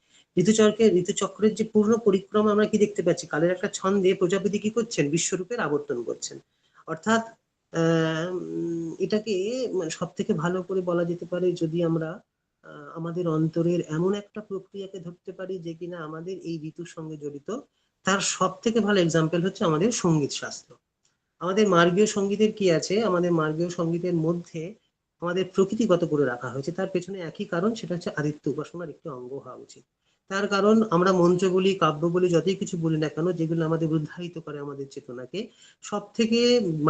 ঋতুচক্রের যে পূর্ণ পরিক্রমা আমরা কি দেখতে পাচ্ছি, কালের একটা ছন্দে প্রজাপতি কি করছেন, বিশ্বরূপের আবর্তন করছেন। অর্থাৎ এটাকে সব থেকে ভালো করে বলা যেতে পারে, যদি আমরা আমাদের অন্তরের এমন একটা প্রক্রিয়াকে ধরতে পারি যে কিনা আমাদের এই ঋতুর সঙ্গে জড়িত, তার সব থেকে ভালো এক্সাম্পল হচ্ছে আমাদের সঙ্গীত শাস্ত্র। আমাদের মার্গীয় সঙ্গীতের কি আছে, আমাদের মার্গীয় সঙ্গীতের মধ্যে আমাদের প্রকৃতিগত করে রাখা হয়েছে, তার পেছনে একই কারণ, সেটা হচ্ছে আদিত্য উপাসনার একটি অঙ্গ হওয়া উচিত। তার কারণ আমরা মন্ত্র বলি, কাব্য বলি, যতই কিছু বলি না কেন, যেগুলো আমাদের উদ্ধারিত করে আমাদের চেতনাকে, সব থেকে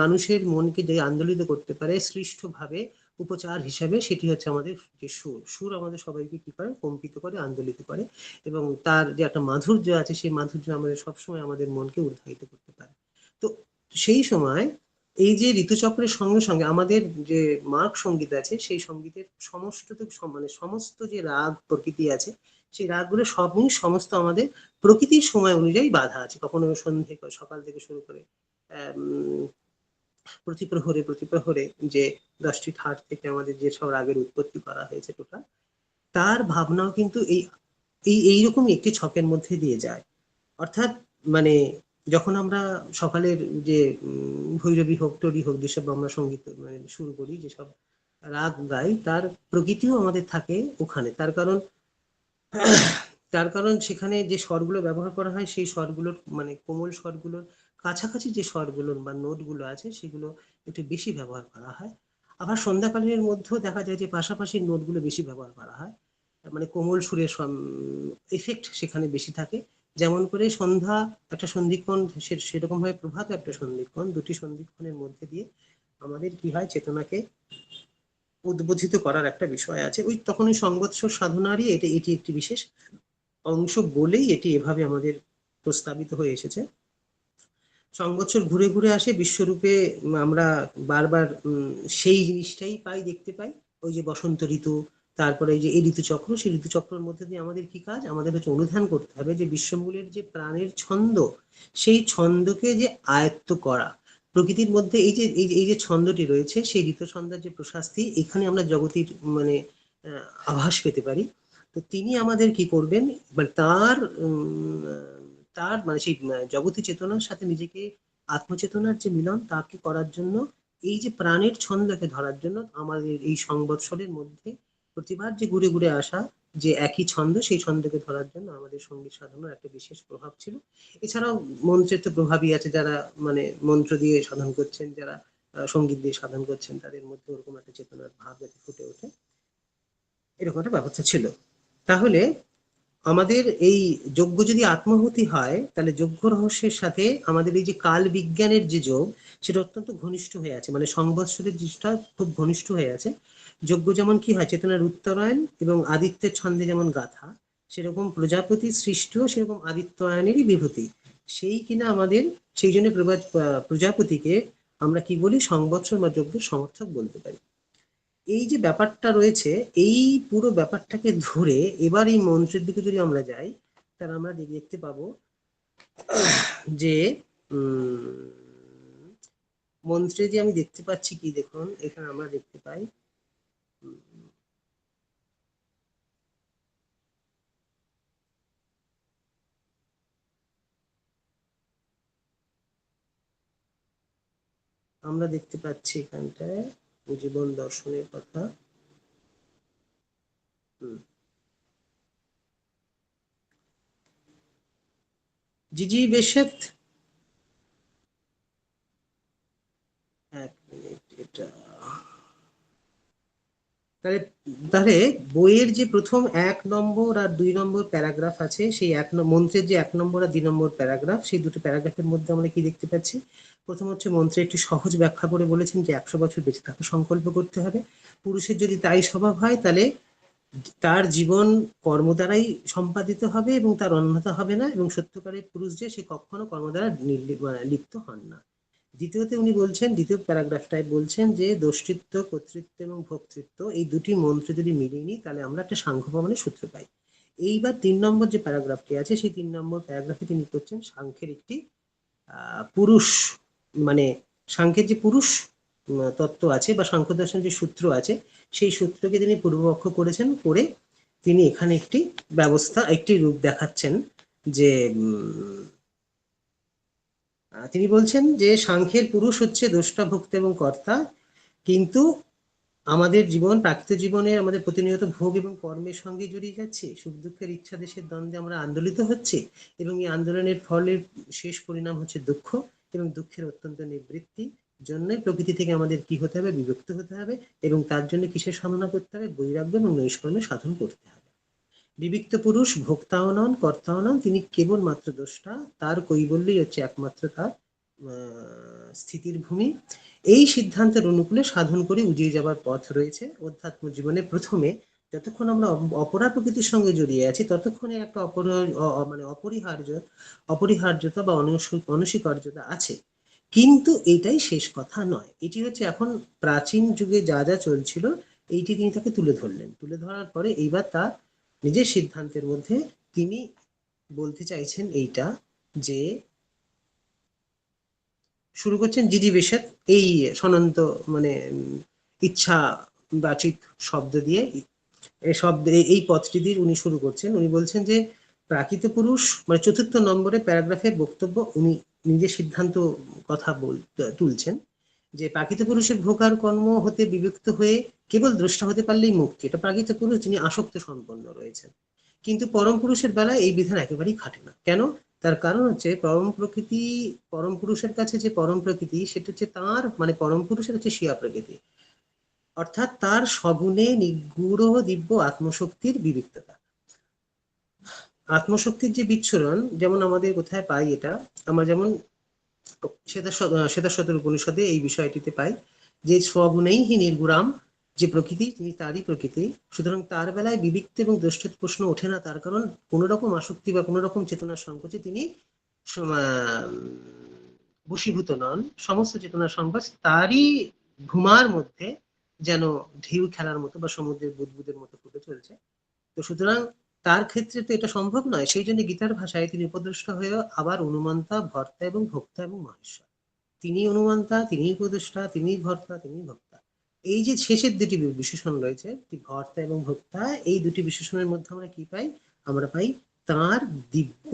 মানুষের মনকে যে আন্দোলিত করতে পারে সৃষ্ট ভাবে উপচার হিসাবে, সেটি হচ্ছে আমাদের যে সুর। সুর আমাদের সবাইকে কি করে, কম্পিত করে, আন্দোলিত করে, এবং তার যে একটা মাধুর্য আছে, সেই মাধুর্য আমাদের সবসময় আমাদের মনকে উদ্ধারিত করতে পারে। তো সেই সময় এই যে ঋতুচক্রের সঙ্গে সঙ্গে আমাদের যে মার্গ সঙ্গীত আছে, সেই সঙ্গীতের সমস্ত মানে সমস্ত যে রাগ প্রকৃতি আছে, সেই রাগগুলো সবই সমস্ত আমাদের প্রকৃতির সময় অনুযায়ী বাধা আছে। কখনো সন্ধে, সকাল থেকে শুরু করে প্রতি প্রহরে প্রতি প্রহরে যে 10টি থাট থেকে আমাদের যে সব রাগের উৎপত্তি করা হয়েছে টোটাল, তার ভাবনাও কিন্তু এই এইরকম একটি ছকের মধ্যে দিয়ে যায়। অর্থাৎ মানে যখন আমরা সকালের যে ভৈরবী হোক, টরি হোক, যেসব আমরা সঙ্গীত মানে শুরু করি, যেসব রাগ গাই, তার প্রকৃতিও আমাদের থাকে ওখানে। তার কারণ সেখানে যে স্বরগুলো ব্যবহার করা হয়, সেই স্বরগুলোর মানে কোমল স্বরগুলোর কাছাকাছি যে স্বরগুলো বা নোটগুলো আছে, সেগুলো একটু বেশি ব্যবহার করা হয়। আবার সন্ধ্যাকালীনের মধ্যেও দেখা যায় যে পাশাপাশি নোটগুলো বেশি ব্যবহার করা হয়, মানে কোমল সুরের এফেক্ট সেখানে বেশি থাকে। যেমন করে সন্ধ্যা একটা সন্ধিক্ষণ, সেরকম ভাবে প্রভাত একটা সন্ধিক্ষণ, দুটি সন্ধিক্ষণের মধ্যে দিয়ে আমাদের কি হয়, চেতনাকে উদ্বোধিত করার একটা বিষয় আছে। ওই তখন ওই সংবৎসর সাধনারই এটি একটি বিশেষ অংশ বলেই এটি এভাবে আমাদের প্রস্তাবিত হয়ে এসেছে। সংবৎসর ঘুরে ঘুরে আসে বিশ্বরূপে, আমরা বারবার সেই জিনিসটাই পাই, দেখতে পাই। ওই যে বসন্ত ঋতু, তারপরে এই যে এই ঋতুচক্র, সেই ঋতুচক্রের মধ্যে দিয়ে আমাদের কি কাজ, আমাদের হচ্ছে অনুধান করতে হবে যে বিশ্বমূলের যে প্রাণের ছন্দ, সেই ছন্দকে যে আয়ত্ত করা। প্রকৃতির মধ্যে এই যে ছন্দটি রয়েছে, সেই ঋতু ছন্দের যে প্রশাস্তি, এখানে আমরা জগতির মানে আভাস পেতে পারি। তো তিনি আমাদের কি করবেন, মানে তার মানে সেই জগতী চেতনার সাথে নিজেকে আত্মচেতনার যে মিলন তাকে করার জন্য, এই যে প্রাণের ছন্দকে ধরার জন্য আমাদের এই সংবৎসরের মধ্যে প্রতিবার যে ঘুরে ঘুরে আসা যে একই ছন্দ, সেই ছন্দকে ধরার জন্য আমাদের সঙ্গীত সাধনার একটা বিশেষ প্রভাব ছিল। এছাড়াও মন্ত্রের তো প্রভাবই আছে, যারা মানে মন্ত্র দিয়ে সাধন করছেন, যারা সঙ্গীত দিয়ে সাধন করছেন, তাদের মধ্যে ওরকম একটা চেতনার ভাব যাতে ফুটে ওঠে, এরকম একটা ব্যবস্থা ছিল। তাহলে আমাদের এই যজ্ঞ যদি আত্মাহুতি হয়, তাহলে যজ্ঞ রহস্যের সাথে আমাদের এই যে কাল বিজ্ঞানের যে যোগ, সেটা অত্যন্ত ঘনিষ্ঠ হয়ে আছে, মানে সংবৎসরের জিনিসটা খুব ঘনিষ্ঠ হয়ে আছে। যজ্ঞ যেমন কি হয় চেতনার উত্তরায়ণ এবং আদিত্যের ছন্দে যেমন গাথা, সেরকম প্রজাপতি সৃষ্টিও সেরকম আদিত্যায়নেরই বিভূতি। সেই কিনা আমাদের, সেই জন্য প্রজাপতিকে আমরা কি বলি, সংবৎসর বা যজ্ঞের সমর্থক বলতে পারি। এই যে ব্যাপারটা রয়েছে, এই পুরো ব্যাপারটাকে ধরে এবার এই মন্ত্রের দিকে যদি আমরা যাই, তাহলে আমরা দেখতে পাবো যে মন্ত্রে যে আমি দেখতে পাচ্ছি কি, দেখুন এখানে আমরা দেখতে পাই আমরা দেখতে পাচ্ছি এখানটায় জীবন দর্শনের কথা। জিজি বেশেত, এক মিনিট, এটা তাহলে তাহলে বইয়ের যে প্রথম 1 নম্বর আর 2 নম্বর প্যারাগ্রাফ আছে, সেই মন্ত্রের যে 1 নম্বর আর 2 নম্বর প্যারাগ্রাফ, সেই দুটো প্যারাগ্রাফের মধ্যে আমরা কি দেখতে পাচ্ছি? প্রথম হচ্ছে মন্ত্রে একটি সহজ ব্যাখ্যা করে বলেছেন যে 100 বছর বেঁচে থাকার সংকল্প করতে হবে। পুরুষের যদি তাই স্বভাব হয়, তাহলে তার জীবন কর্ম দ্বারাই সম্পাদিত হবে এবং তার অন্যথা হবে না, এবং সত্যকারের পুরুষ যে সে কখনো কর্ম দ্বারা লিপ্ত হন না। দ্বিতীয়তে উনি বলছেন, দ্বিতীয় প্যারাগ্রাফটায় বলছেন যে দোষ্টিত্ব, কর্তৃত্ব এবং ভোক্তৃত্ব এই দুটি মন্ত্র যদি মিলিয়ে নিই, তাহলে আমরা একটা সাংখ্য প্রমাণের সূত্র পাই। এইবার 3 নম্বর যে প্যারাগ্রাফটি আছে, সেই 3 নম্বর প্যারাগ্রাফে তিনি করছেন সাংখ্যের একটি পুরুষ, মানে সাংখ্যের যে পুরুষ তত্ত্ব আছে বা সাংখ্য দর্শন যে সূত্র আছে, সেই সূত্রকে তিনি পূর্বপক্ষ করেছেন, করে তিনি এখানে একটি ব্যবস্থা, একটি রূপ দেখাচ্ছেন যে তিনি বলছেন যে সাংখ্যের পুরুষ হচ্ছে দ্রষ্টা, ভোক্তা এবং কর্তা, কিন্তু আমাদের জীবন, প্রাকৃতিক জীবনে আমাদের প্রতিনিয়ত ভোগ এবং কর্মের সঙ্গে জড়িয়ে যাচ্ছে, সুখ দুঃখের ইচ্ছা দেশের দ্বন্দ্বে আমরা আন্দোলিত হচ্ছে, এবং এই আন্দোলনের ফলের শেষ পরিণাম হচ্ছে দুঃখ, এবং দুঃখের অত্যন্ত নিবৃত্তি জন্য প্রকৃতি থেকে আমাদের কি হতে হবে, বিভক্ত হতে হবে, এবং তার জন্য কিসের সাধনা করতে হবে, বৈরাগ্য এবং নৈষ্কর্মে সাধন করতে হবে। বিবিক্ত পুরুষ ভোক্তাও নন, কর্তাও নন, তিনি কেবলমাত্র দ্রষ্টা, তার কৈবল্যই হচ্ছে একমাত্র তার স্থিতির ভূমি। এই সিদ্ধান্তের অনুকূলে সাধন করে উজিয়ে যাবার পথ রয়েছে। অধ্যাত্ম জীবনে প্রথমে যতক্ষণ আমরা অপরা প্রকৃতির সঙ্গে জড়িয়ে আছি, ততক্ষণে একটা মানে অপরিহার্যতা বা অনস্বীকার্যতা আছে, কিন্তু এটাই শেষ কথা নয়। এটি হচ্ছে এখন প্রাচীন যুগে যা যা চলছিল, এইটি তিনি তাকে তুলে ধরলেন। তুলে ধরার পরে এইবার তার নিজের সিদ্ধান্তের মধ্যে তিনি বলতে চাইছেন এইটা, যে শুরু করছেন জিজিবেশাত, এই সনন্ত মানে ইচ্ছা বাচিক শব্দ দিয়ে, এই শব্দ, এই পথটি দিয়ে উনি শুরু করছেন। উনি বলছেন যে প্রাকৃত পুরুষ, মানে 4র্থ নম্বরে প্যারাগ্রাফের বক্তব্য, উনি নিজের সিদ্ধান্ত কথা তুলছেন যে প্রাকৃত পুরুষের ভোগ আর কর্ম হতে বিভক্ত হয়ে কেবল দ্রষ্টা হতে পারলেই মুক্তি, এটা প্রাকৃত পুরুষ যিনি আসক্ত সম্পন্ন রয়েছেন। কিন্তু পরম পুরুষের বেলায় এই বিধান একেবারেই খাটে না। কেন? তার কারণ হচ্ছে পরম প্রকৃতি, পরম পুরুষের কাছে যে পরম প্রকৃতি, সেটা হচ্ছে তার, মানে পরম পুরুষের হচ্ছে স্বীয় প্রকৃতি, অর্থাৎ তার সগুণে নিগূঢ় দিব্য আত্মশক্তির বিবিক্ততা। আত্মশক্তির যে বিচ্ছুরণ, যেমন আমাদের কোথায় পাই এটা, আমরা যেমন শ্বেতাশ্বতর উপনিষদে এই বিষয়টিতে পাই যে স্বগুণেই হি নির্গুণাম, যে প্রকৃতি তিনি তারই প্রকৃতি, সুতরাং তার বেলায় বিবিক্ত এবং দ্রষ্টের প্রশ্ন ওঠে না। তার কারণ কোন রকম আসক্তি বা কোন রকম চেতনার সংকোচে তিনি বশীভূত নন। সমস্ত চেতনার সংকোচ তারই ভূমার মধ্যে যেন ঢেউ খেলার মতো বা সমুদ্রের বুদবুদের মতো ফুটে চলছে। তো সুতরাং তার ক্ষেত্রে তো এটা সম্ভব নয়, সেই জন্য গীতার ভাষায় তিনি উপদেষ্টা হয়ে আবার অনুমন্তা, ভর্তা এবং ভোক্তা এবং মহেশ্বর। তিনি অনুমন্তা, তিনি উপদেষ্টা, তিনি ভর্তা, তিনি ভোক্তা। এই যে শেষের দুটি বিশেষণ রয়েছে, ভর্তা এবং ভোক্তা, এই দুটি বিশেষণের মধ্যে আমরা কি পাই? আমরা পাই তার দিব্য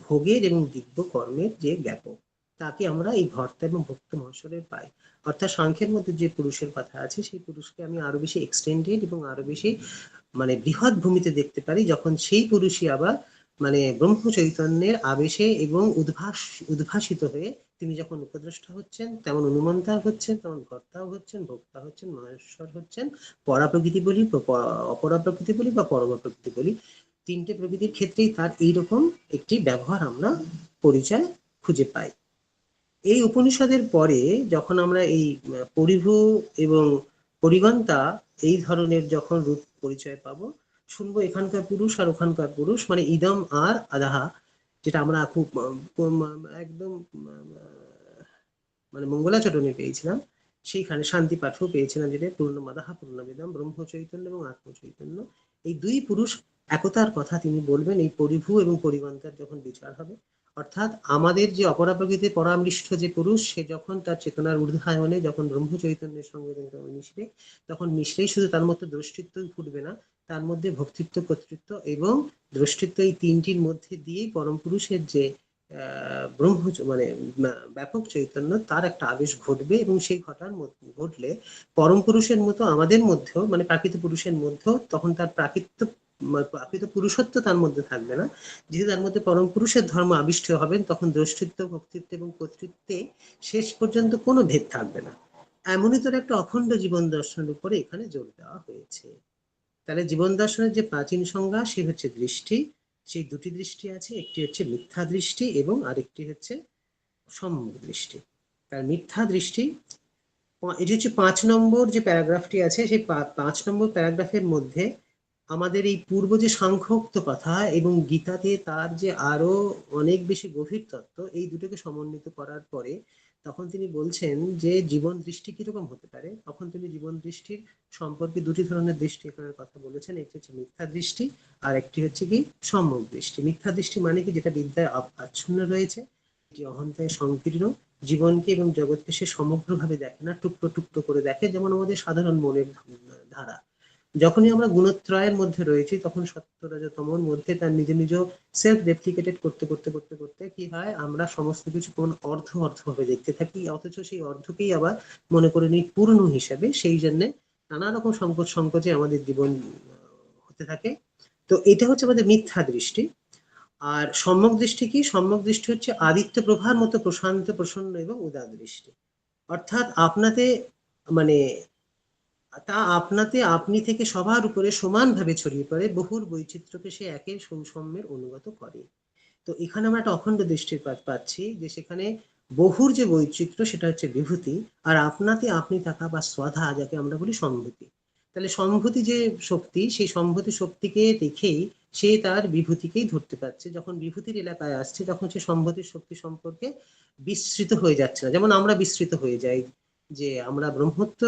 ভোগের এবং দিব্য কর্মের যে জ্ঞাপক, তাকে আমরা এই ভর্তা এবং ভোক্তা মহাশয়ে পাই। অর্থাৎ সাংখ্যের মধ্যে যে পুরুষের কথা আছে, সেই পুরুষকে আমি আরো বেশি এক্সটেন্ডেড এবং আরো বেশি মানে বৃহৎ ভূমিতে দেখতে পারি, যখন সেই পুরুষই আবার মানে ব্রহ্ম চৈতন্যের আবেশে এবং উদ্ভাসিত হয়ে তিনি যখন উপদ্রষ্টা হচ্ছেন, তেমন অনুমন্তা হচ্ছেন, তেমন ভর্তাও হচ্ছেন, ভোক্তা হচ্ছেন, মহেশ্বর হচ্ছেন, পরা প্রকৃতি বলি, অপরা প্রকৃতি বলি বা পরম প্রকৃতি বলি, তিনটে প্রকৃতির ক্ষেত্রেই তার এইরকম একটি ব্যবহার আমরা পরিচয় খুঁজে পাই। এই উপনিষদের পরে যখন আমরা এই পরিভু এবং পরিগন্তা এই ধরনের যখন রূপ পরিচয় পাবো, শুনবো এখানকার পুরুষ আর ওখানকার পুরুষ, মানে ইদম আর আদাহা, যেটা আমরা খুব একদম মানে মঙ্গলাচরণে পেয়েছিলাম, সেইখানে শান্তি পাঠও পেয়েছিলাম, যেটা পূর্ণমাদাহা পূর্ণমিদম ব্রহ্ম চৈতন্য এবং আত্ম চৈতন্য, এই দুই পুরুষ একতার কথা তিনি বলবেন এই পরিভু এবং পরিগন্তার যখন বিচার হবে। অর্থাৎ আমাদের যে অপরা প্রকৃতির পরামৃষ্ট যে পুরুষ, সে যখন তার চেতনার ঊর্ধ্বায়নে যখন ব্রহ্ম চৈতন্যের সঙ্গে মিশবে, তখন মিশলেই শুধু তার মধ্যে দ্রষ্টিত্বই ফুটবে না, তার মধ্যে ভক্তিত্ব, কর্তৃত্ব এবং দ্রষ্টিত্ব, এই তিনটির মধ্যে দিয়েই পরম পুরুষের যে ব্রহ্ম মানে ব্যাপক চৈতন্য, তার একটা আবেশ ঘটবে। এবং সেই ঘটলে পরম পুরুষের মতো আমাদের মধ্যেও, মানে প্রাকৃত পুরুষের মধ্যেও তখন তার প্রাকৃত পুরুষত্ব তার মধ্যে থাকবে না, যেহেতু তার মধ্যে পরম পুরুষের ধর্ম আবিষ্ট হবেন, তখন দ্রষ্টিত্ব, ভক্তিত্ব এবং কর্তৃত্বে শেষ পর্যন্ত কোনো ভেদ থাকবে না। এমনই তোর একটা অখণ্ড জীবন দর্শনের উপরে এখানে জোর দেওয়া হয়েছে। তাহলে জীবন দর্শনের যে প্রাচীন সংজ্ঞা, সে হচ্ছে দৃষ্টি। সেই দুটি দৃষ্টি আছে, একটি হচ্ছে মিথ্যা দৃষ্টি এবং আরেকটি হচ্ছে সম্যক দৃষ্টি। তার মিথ্যা দৃষ্টি, এটি হচ্ছে 5 নম্বর যে প্যারাগ্রাফটি আছে, সেই 5 নম্বর প্যারাগ্রাফের মধ্যে আমাদের এই পূর্ব যে সাংখ্যোক্ত কথা এবং গীতাতে তার যে আরো অনেক বেশি গভীর তত্ত্ব, এই দুটোকে সমন্বিত করার পরে তখন তিনি বলছেন যে জীবন দৃষ্টি কিরকম হতে পারে। তখন তিনি জীবন দৃষ্টির সম্পর্কে দুটি ধরনের দৃষ্টি এখানে কথা বলেছেন, একটি হচ্ছে মিথ্যা দৃষ্টি আর একটি হচ্ছে কি সম্যক দৃষ্টি। মিথ্যা দৃষ্টি মানে কি, যেটা বিদ্যায় আচ্ছন্ন রয়েছে, যে অহন্তায় সংকীর্ণ, জীবনকে এবং জগৎকে সে সমগ্রভাবে দেখে না, টুকরো টুকরো করে দেখে, যেমন আমাদের সাধারণ মনের ধারা। যখনই আমরা গুণত্রয়ের মধ্যে রয়েছি, তখন সত্য রজতমর মধ্যে তার নিজ নিজ সেলফ রেপ্লিকেটেড করতে করতে করতে করতে কি হয়, আমরা সমস্ত কিছু কোন অর্ধ ভাবে দেখতে থাকি, অথচ সেই অর্ধকেই আবার মনে করে নিই পূর্ণ হিসাবে। সেই জন্য নানা রকম সংকোচে আমাদের জীবন হতে থাকে। তো এটা হচ্ছে আমাদের মিথ্যা দৃষ্টি। আর সম্যক দৃষ্টি কি? সম্যক দৃষ্টি হচ্ছে আদিত্য প্রভার মতো প্রশান্ত, প্রসন্ন এবং উদার দৃষ্টি। অর্থাৎ আপনাতে মানে আপনাতে আপনি থেকে সবার উপরে সমানভাবে ছড়িয়ে পড়ে, বহুর বৈচিত্র্যকে সে একের সৌসম্যের অনুগত করে। তো এখানে আমরা একটা অখণ্ড দৃষ্টির পাচ্ছি, যে সেখানে বহুর যে বৈচিত্র্য, সেটা হচ্ছে বিভূতি, আর আপনাতে আপনি থাকা বা স্বধা, যাকে আমরা বলি সম্ভূতি। তাহলে সম্ভূতি যে শক্তি, সেই সম্ভূতি শক্তিকে দেখেই সে তার বিভূতিকেই ধরতে পারছে। যখন বিভূতির এলাকায় আসছে, তখন সে সম্ভূতির শক্তি সম্পর্কে বিস্মৃত হয়ে যাচ্ছে না, যেমন আমরা বিস্মৃত হয়ে যাই যে আমরা ব্রহ্মত্ব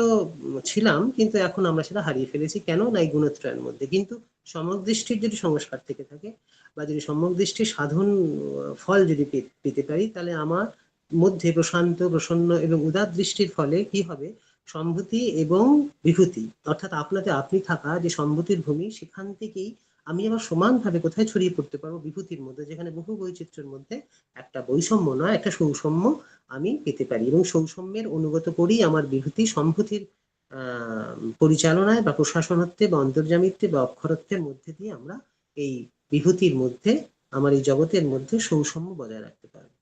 ছিলাম, কিন্তু এখন আমরা সেটা হারিয়ে ফেলেছি। কেন? না এই গুণত্রয়ের মধ্যে। কিন্তু সমক দৃষ্টির যদি সংস্কার থেকে থাকে, বা যদি সম্যক দৃষ্টির সাধন ফল যদি পেতে পারি, তাহলে আমার মধ্যে প্রশান্ত, প্রসন্ন এবং উদার দৃষ্টির ফলে কি হবে, সম্ভূতি এবং বিভূতি, অর্থাৎ আপনাতে আপনি থাকা যে সম্ভূতির ভূমি, সেখান থেকেই আমি আবার সমানভাবে কোথায় ছড়িয়ে পড়তে পারবো, বিভূতির মধ্যে, যেখানে বহু বৈচিত্র্যের মধ্যে একটা বৈষম্য নয়, একটা সৌষম্য আমি পেতে পারি। এবং সৌষম্যের অনুগত করেই আমার বিভূতি সম্ভূতির পরিচালনায় বা প্রশাসনত্বে বা অন্তর্যামিত্বে বা অক্ষরত্বের মধ্যে দিয়ে আমরা এই বিভূতির মধ্যে, আমার এই জগতের মধ্যে সৌষম্য বজায় রাখতে পারবো।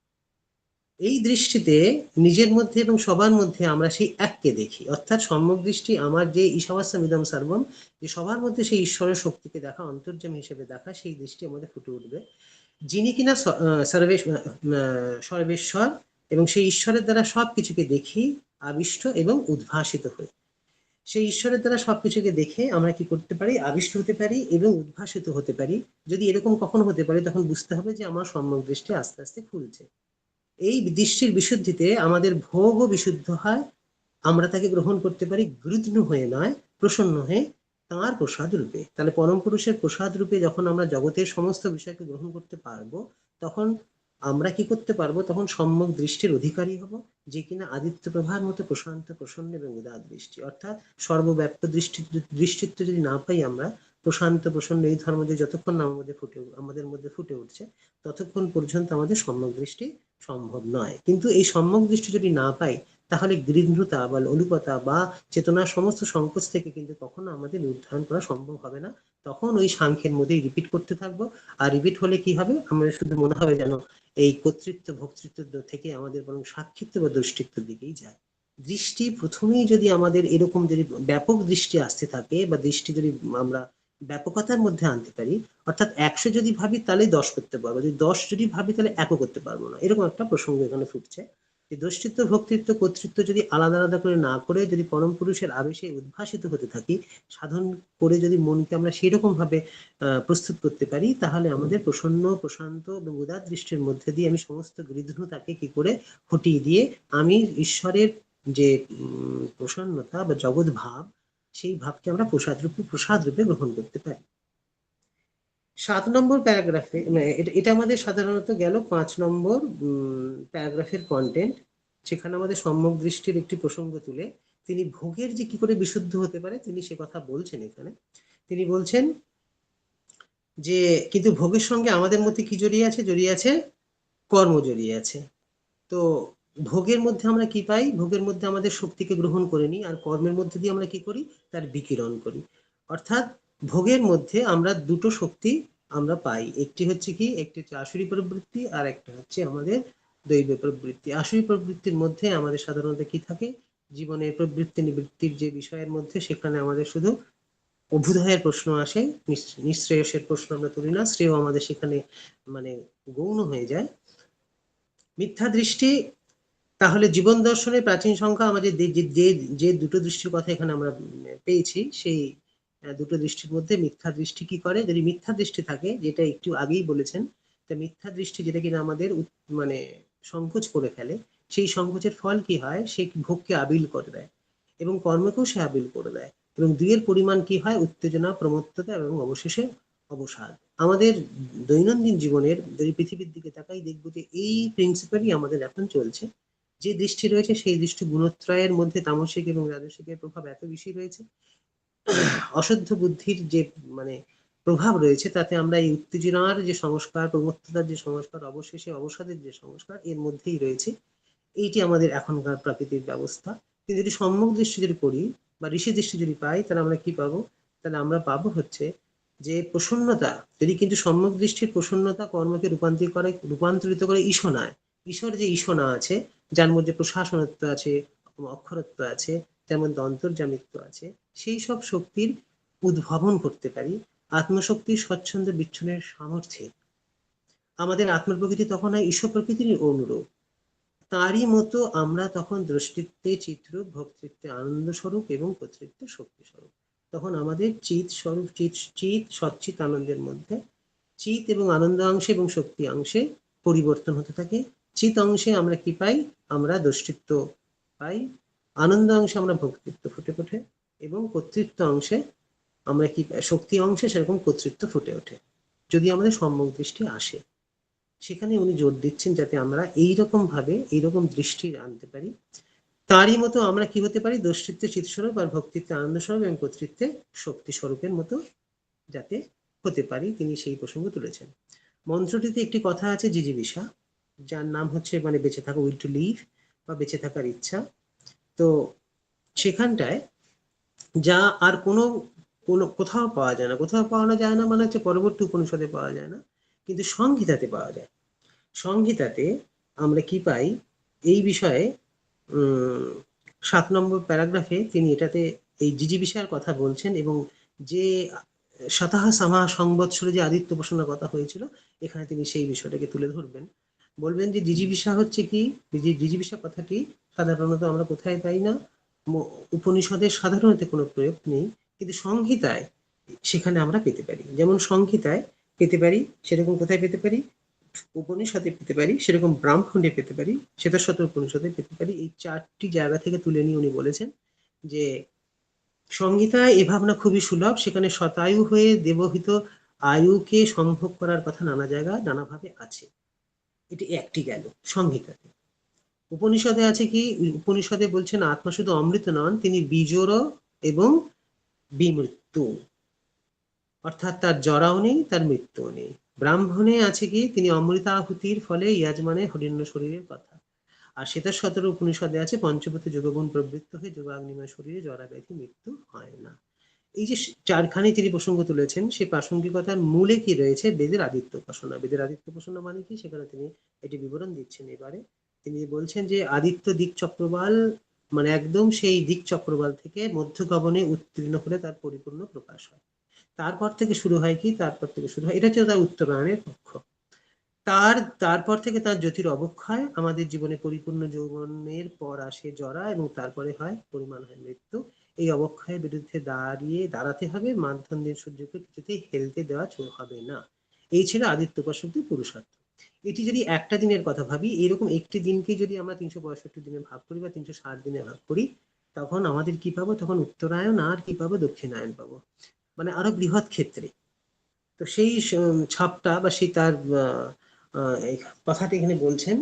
এই দৃষ্টিতে নিজের মধ্যে এবং সবার মধ্যে আমরা সেই এককে দেখি, অর্থাৎ সম্যক দৃষ্টি আমার যে ঈশাবাস্যমিদং সর্বম, যে সবার মধ্যে সেই ঈশ্বরের শক্তিকে দেখা, অন্তর্যামী হিসেবে দেখা, সেই দৃষ্টি আমাদের ফুটে উঠবে, যিনি কিনা সর্বেশ্বর, এবং সেই ঈশ্বরের দ্বারা সবকিছুকে দেখি আবিষ্ট এবং উদ্ভাসিত হই। সেই ঈশ্বরের দ্বারা সবকিছুকে দেখে আমরা কি করতে পারি, আবিষ্ট হতে পারি এবং উদ্ভাসিত হতে পারি। যদি এরকম কখনো হতে পারে, তখন বুঝতে হবে যে আমার সম্যক দৃষ্টি আস্তে আস্তে খুলছে। এই দৃষ্টির বিশুদ্ধিতে আমাদের ভোগও বিশুদ্ধ হয়, আমরা তাকে গ্রহণ করতে পারি গৃহীত হয়ে নয়, প্রসন্ন হয়ে তাঁর প্রসাদ রূপে। তাহলে পরম পুরুষের প্রসাদ রূপে যখন আমরা জগতের সমস্ত বিষয়কে গ্রহণ করতে পারবো, তখন আমরা কি করতে পারবো, তখন সম্যক দৃষ্টির অধিকারী হব, যে কিনা আদিত্য প্রভার মতো প্রশান্ত প্রসন্ন এবং উদার দৃষ্টি, অর্থাৎ সর্বব্যাপ্ত দৃষ্টিত্ব যদি না পাই আমরা, প্রশান্ত প্রসন্ন এই ধর্ম যে যতক্ষণ না আমাদের মধ্যে ফুটে উঠছে, ততক্ষণ পর্যন্ত আমাদের সম্যক দৃষ্টি সম্ভব নয়। কিন্তু এই সম্যক দৃষ্টি যদি না পাই, তাহলে গৃহীতা বা লোলুপতা বা চেতনার সমস্ত সংকোচ থেকে কিন্তু কখনো আমাদের নির্ধারণ করা সম্ভব হবে না। তখন ওই সাংখ্যের মধ্যেই রিপিট করতে থাকবো। আর রিপিট হলে কি হবে, আমাদের শুধু মনে হবে যেন এই কর্তৃত্ব ভোক্তৃত্ব থেকে আমাদের বরং সাক্ষিত্ব বা দৃষ্টিত্বের দিকেই যায়। দৃষ্টি প্রথমেই যদি আমাদের এরকম যদি ব্যাপক দৃষ্টি আসতে থাকে, বা দৃষ্টি যদি আমরা ব্যাপকতার মধ্যে আনতে পারি, অর্থাৎ 100 যদি ভাবি তাহলে 10 করতে পারবো, যদি 10 যদি ভাবি তাহলে 1 করতে পারবো না, এরকম একটা প্রসঙ্গ এখানে ফুটছে। যে দৃষ্টিত্ব ভোক্তৃত্ব কর্তৃত্ব যদি আলাদা আলাদা করে না করে যদি পরম পুরুষের আবেশে উদ্ভাসিত হতে থাকি, সাধন করে যদি মনকে আমরা সেরকম ভাবে প্রস্তুত করতে পারি, তাহলে আমাদের প্রসন্ন প্রশান্ত এবং উদার দৃষ্টির মধ্যে দিয়ে আমি সমস্ত গৃহীতাকে কি করে হটিয়ে দিয়ে আমি ঈশ্বরের যে প্রসন্নতা বা জগৎ ভাব, সেই ভাবকে আমরা প্রসাদ রূপে গ্রহণ করতে পারি। 7 নম্বর প্যারাগ্রাফে, এটা আমাদের সাধারণত গেল 5 নম্বর প্যারাগ্রাফের কন্টেন্ট। সেখানে আমাদের সম্যক দৃষ্টির একটি প্রসঙ্গ তুলে তিনি ভোগের যে কি করে বিশুদ্ধ হতে পারে তিনি সে কথা বলছেন। এখানে তিনি বলছেন যে কিন্তু ভোগের সঙ্গে আমাদের মধ্যে কি জড়িয়ে আছে, জড়িয়ে আছে কর্ম জড়িয়ে আছে। তো ভোগের মধ্যে আমরা কি পাই, ভোগের মধ্যে আমাদের শক্তিকে গ্রহণ করে নিই, আর কর্মের মধ্যে দিয়ে আমরা কি করি, তার বিকিরণ করি। অর্থাৎ ভোগের মধ্যে আমরা দুটো শক্তি আমরা পাই, একটি হচ্ছে কি, একটি হচ্ছে আসুরি প্রবৃত্তি, আর একটা হচ্ছে আমাদের দৈব প্রবৃত্তি। আসুরি প্রবৃত্তির মধ্যে আমাদের সাধারণত কি থাকে, জীবনের প্রবৃত্তি নিবৃত্তির যে বিষয়ের মধ্যে, সেখানে আমাদের শুধু অভ্যুদয়ের প্রশ্ন আসে, নিঃশ্রেয়সের প্রশ্ন আমরা তুলি না, শ্রেয় আমাদের সেখানে মানে গৌণ হয়ে যায়। মিথ্যা দৃষ্টি, তাহলে জীবন দর্শনের প্রাচীন সংখ্যা আমাদের যে দুটো দৃষ্টির কথা এখানে আমরা পেয়েছি, সেই দুটো দৃষ্টির মধ্যে মিথ্যা দৃষ্টি কি করে, যদি মিথ্যা দৃষ্টি থাকে, যেটা একটু আগেই বলেছেন, তা মিথ্যা দৃষ্টি যেটা কিনা আমাদের মানে সংকোচ করে ফেলে, সেই সংকোচের ফল কি হয়, সে ভোগকে আবিল করে দেয় এবং কর্মকেও সে আবিল করে দেয়, এবং দুইয়ের পরিমাণ কি হয়, উত্তেজনা, প্রমত্ততা এবং অবশেষে অবসাদ। আমাদের দৈনন্দিন জীবনের যদি পৃথিবীর দিকে তাকাই, দেখবো যে এই প্রিন্সিপালই আমাদের এখন চলছে। যে দৃষ্টি রয়েছে সেই দৃষ্টি গুণত্রয়ের মধ্যে তামসিক এবং রাজসিকের প্রভাব এত বেশি রয়েছে, অশুদ্ধ বুদ্ধির যে মানে প্রভাব রয়েছে, তাতে আমরা এই উত্তেজনার যে সংস্কার, প্রমত্ততার যে সংস্কার, অবশেষে অবসাদের যে সংস্কার, এর মধ্যেই রয়েছে। এইটি আমাদের এখনকার প্রাকৃতিক ব্যবস্থা। কিন্তু যদি সম্যক দৃষ্টি যদি করি বা ঋষি দৃষ্টি যদি পাই, তাহলে আমরা কি পাবো, তাহলে আমরা পাবো হচ্ছে যে প্রসন্নতা, যদি কিন্তু সম্যক দৃষ্টির প্রসন্নতা কর্মকে রূপান্তরিত করে ঈশনায়, ঈশ্বর যে ঈশনা আছে, যার মধ্যে প্রশাসনত্ব আছে, অক্ষরত্ব আছে, যেমন অন্তর্যামিত্ব আছে, সেই সব শক্তির উদ্ভাবন করতে পারি আত্মশক্তির স্বচ্ছন্দ বিচ্ছনের সামর্থ্যে। আমাদের আত্মপ্রকৃতি তখন হয় ঈশ্বর প্রকৃতির অনুরূপ। তারই মতো আমরা তখন দৃষ্টিত্বে চিত্রূপ, ভক্তিত্বে আনন্দ স্বরূপ এবং কর্তৃত্বে শক্তি স্বরূপ। তখন আমাদের চিৎ স্বরূপ, চিৎ সচ্চিত আনন্দের মধ্যে চিৎ এবং আনন্দ অংশে এবং শক্তি অংশে পরিবর্তন হতে থাকে। চিৎ অংশে আমরা কি পাই, আমরা দৃষ্টিত্ব পাই, আনন্দ অংশে আমরা ভক্তিত্ব ফুটে ওঠে, এবং কর্তৃত্ব অংশে আমরা কি পাই, শক্তি অংশে সেরকম কর্তৃত্ব ফুটে ওঠে, যদি আমাদের সম্যক দৃষ্টি আসে। সেখানে উনি জোর দিচ্ছেন যাতে আমরা এইরকম ভাবে এইরকম দৃষ্টি আনতে পারি। তারই মতো আমরা কি হতে পারি, দৃষ্টিত্বে চিৎস্বরূপ, আর ভক্তিত্বে আনন্দ স্বরূপ এবং কর্তৃত্বে শক্তি স্বরূপের মতো যাতে হতে পারি, তিনি সেই প্রসঙ্গ তুলেছেন। মন্ত্রটিতে একটি কথা আছে জিজিবিষা, যার নাম হচ্ছে মানে বেঁচে থাকা, উইল টু লিভ, বা বেঁচে থাকার ইচ্ছা। তো সেখানটায় যা আর কোনো কোনো কোথাও পাওয়া যায় না, কোথাও পাওয়া যায় না মানে হচ্ছে পরবর্তী উপনিষদে পাওয়া যায় না, কিন্তু সংহিতাতে পাওয়া যায়। সংহিতাতে আমরা কি পাই, এই বিষয়ে 7 নম্বর প্যারাগ্রাফে তিনি এটাতে এই জিজিবিষার কথা বলছেন, এবং যে শতঃ সমাহ সংবৎসরে যে আদিত্য উপাসনার কথা হয়েছিল, এখানে তিনি সেই বিষয়টাকে তুলে ধরবেন। বলবেন যে জিজিবিষা হচ্ছে কি, জিজিবিষা কথাটি সাধারণত আমরা কোথায় পাই না, উপনিষদের সাধারণত কোনো প্রয়োগ নেই, কিন্তু সংহিতায় সেখানে আমরা পেতে পারি। যেমন সংহিতায় পেতে পারি, সেরকম কোথায় পেতে পারি, উপনিষদে পেতে পারি, সেরকম ব্রাহ্মণে পেতে পারি, শ্বেতশত উপনিষদে পেতে পারি। এই 4টি জায়গা থেকে তুলে নিয়ে উনি বলেছেন যে সংহিতায় এ ভাবনা খুবই সুলভ, সেখানে শতায়ু হয়ে দেবহিত আয়ুকে সম্ভোগ করার কথা নানা জায়গায় নানাভাবে আছে। এটি একটি গেল সংহিতাতে। উপনিষদে আছে কি, উপনিষদে বলছেন আত্মা শুধু অমৃত নন, তিনি বীজরও এবং বিমৃত্যু, অর্থাৎ তার জরাও নেই, তার মৃত্যুও নেই। ব্রাহ্মণে আছে কি, তিনি অমৃতাহুতির ফলে ইয়াজমানে হরিণ্য শরীরের কথা। আর শ্বেতার 17 উপনিষদে আছে পঞ্চভূতে যোগগুণ প্রবৃত্ত হয়ে যোগাগ্নিময় শরীরে জরা ব্যাধি মৃত্যু হয় না। এই যে চারখানি তিনি প্রসঙ্গ তুলেছেন, সেই প্রাসঙ্গিকতার মূলে কি রয়েছে? বেদের আদিত্য উপাসনা। বেদের আদিত্য উপাসনা মানে কি, সেখানে তিনি এটি বিবরণ দিচ্ছেন। এবারে তিনি বলছেন যে আদিত্য দিক চক্রবাল, মানে একদম সেই দিক চক্রবাল থেকে মধ্য গগনে উত্তীর্ণ হলে তার পরিপূর্ণ প্রকাশ হয়। তারপর থেকে শুরু হয় কি, তারপর থেকে শুরু হয়, এটা হচ্ছে তার উত্তরায়ণের পক্ষ। তারপর থেকে তার জ্যোতির অবক্ষয়, আমাদের জীবনে পরিপূর্ণ যৌবনের পর আসে জরা, এবং তারপরে হয় পরিমাণ হয় মৃত্যু। এই অবক্ষয়ের বিরুদ্ধে দাঁড়াতে হবে, মানধন্যের সূর্যকে কিছুতেই হেলতে দেওয়া হবে না। এই ছিল আদিত্য উপাসকদের পুরুষার্থ। এটি যদি একটা দিনের কথা ভাবি, এরকম একটি দিনকে যদি আমরা 365 দিনে ভাগ করি বা 360 দিনে ভাগ করি, তখন আমাদের কি পাবো? তখন উত্তরায়ণ আর কি পাবো? দক্ষিণায়ন পাবো, মানে আরো বৃহৎ ক্ষেত্রে। তো সেই ছাপটা বা সেই তার এই কথাটি এখানে বলছেন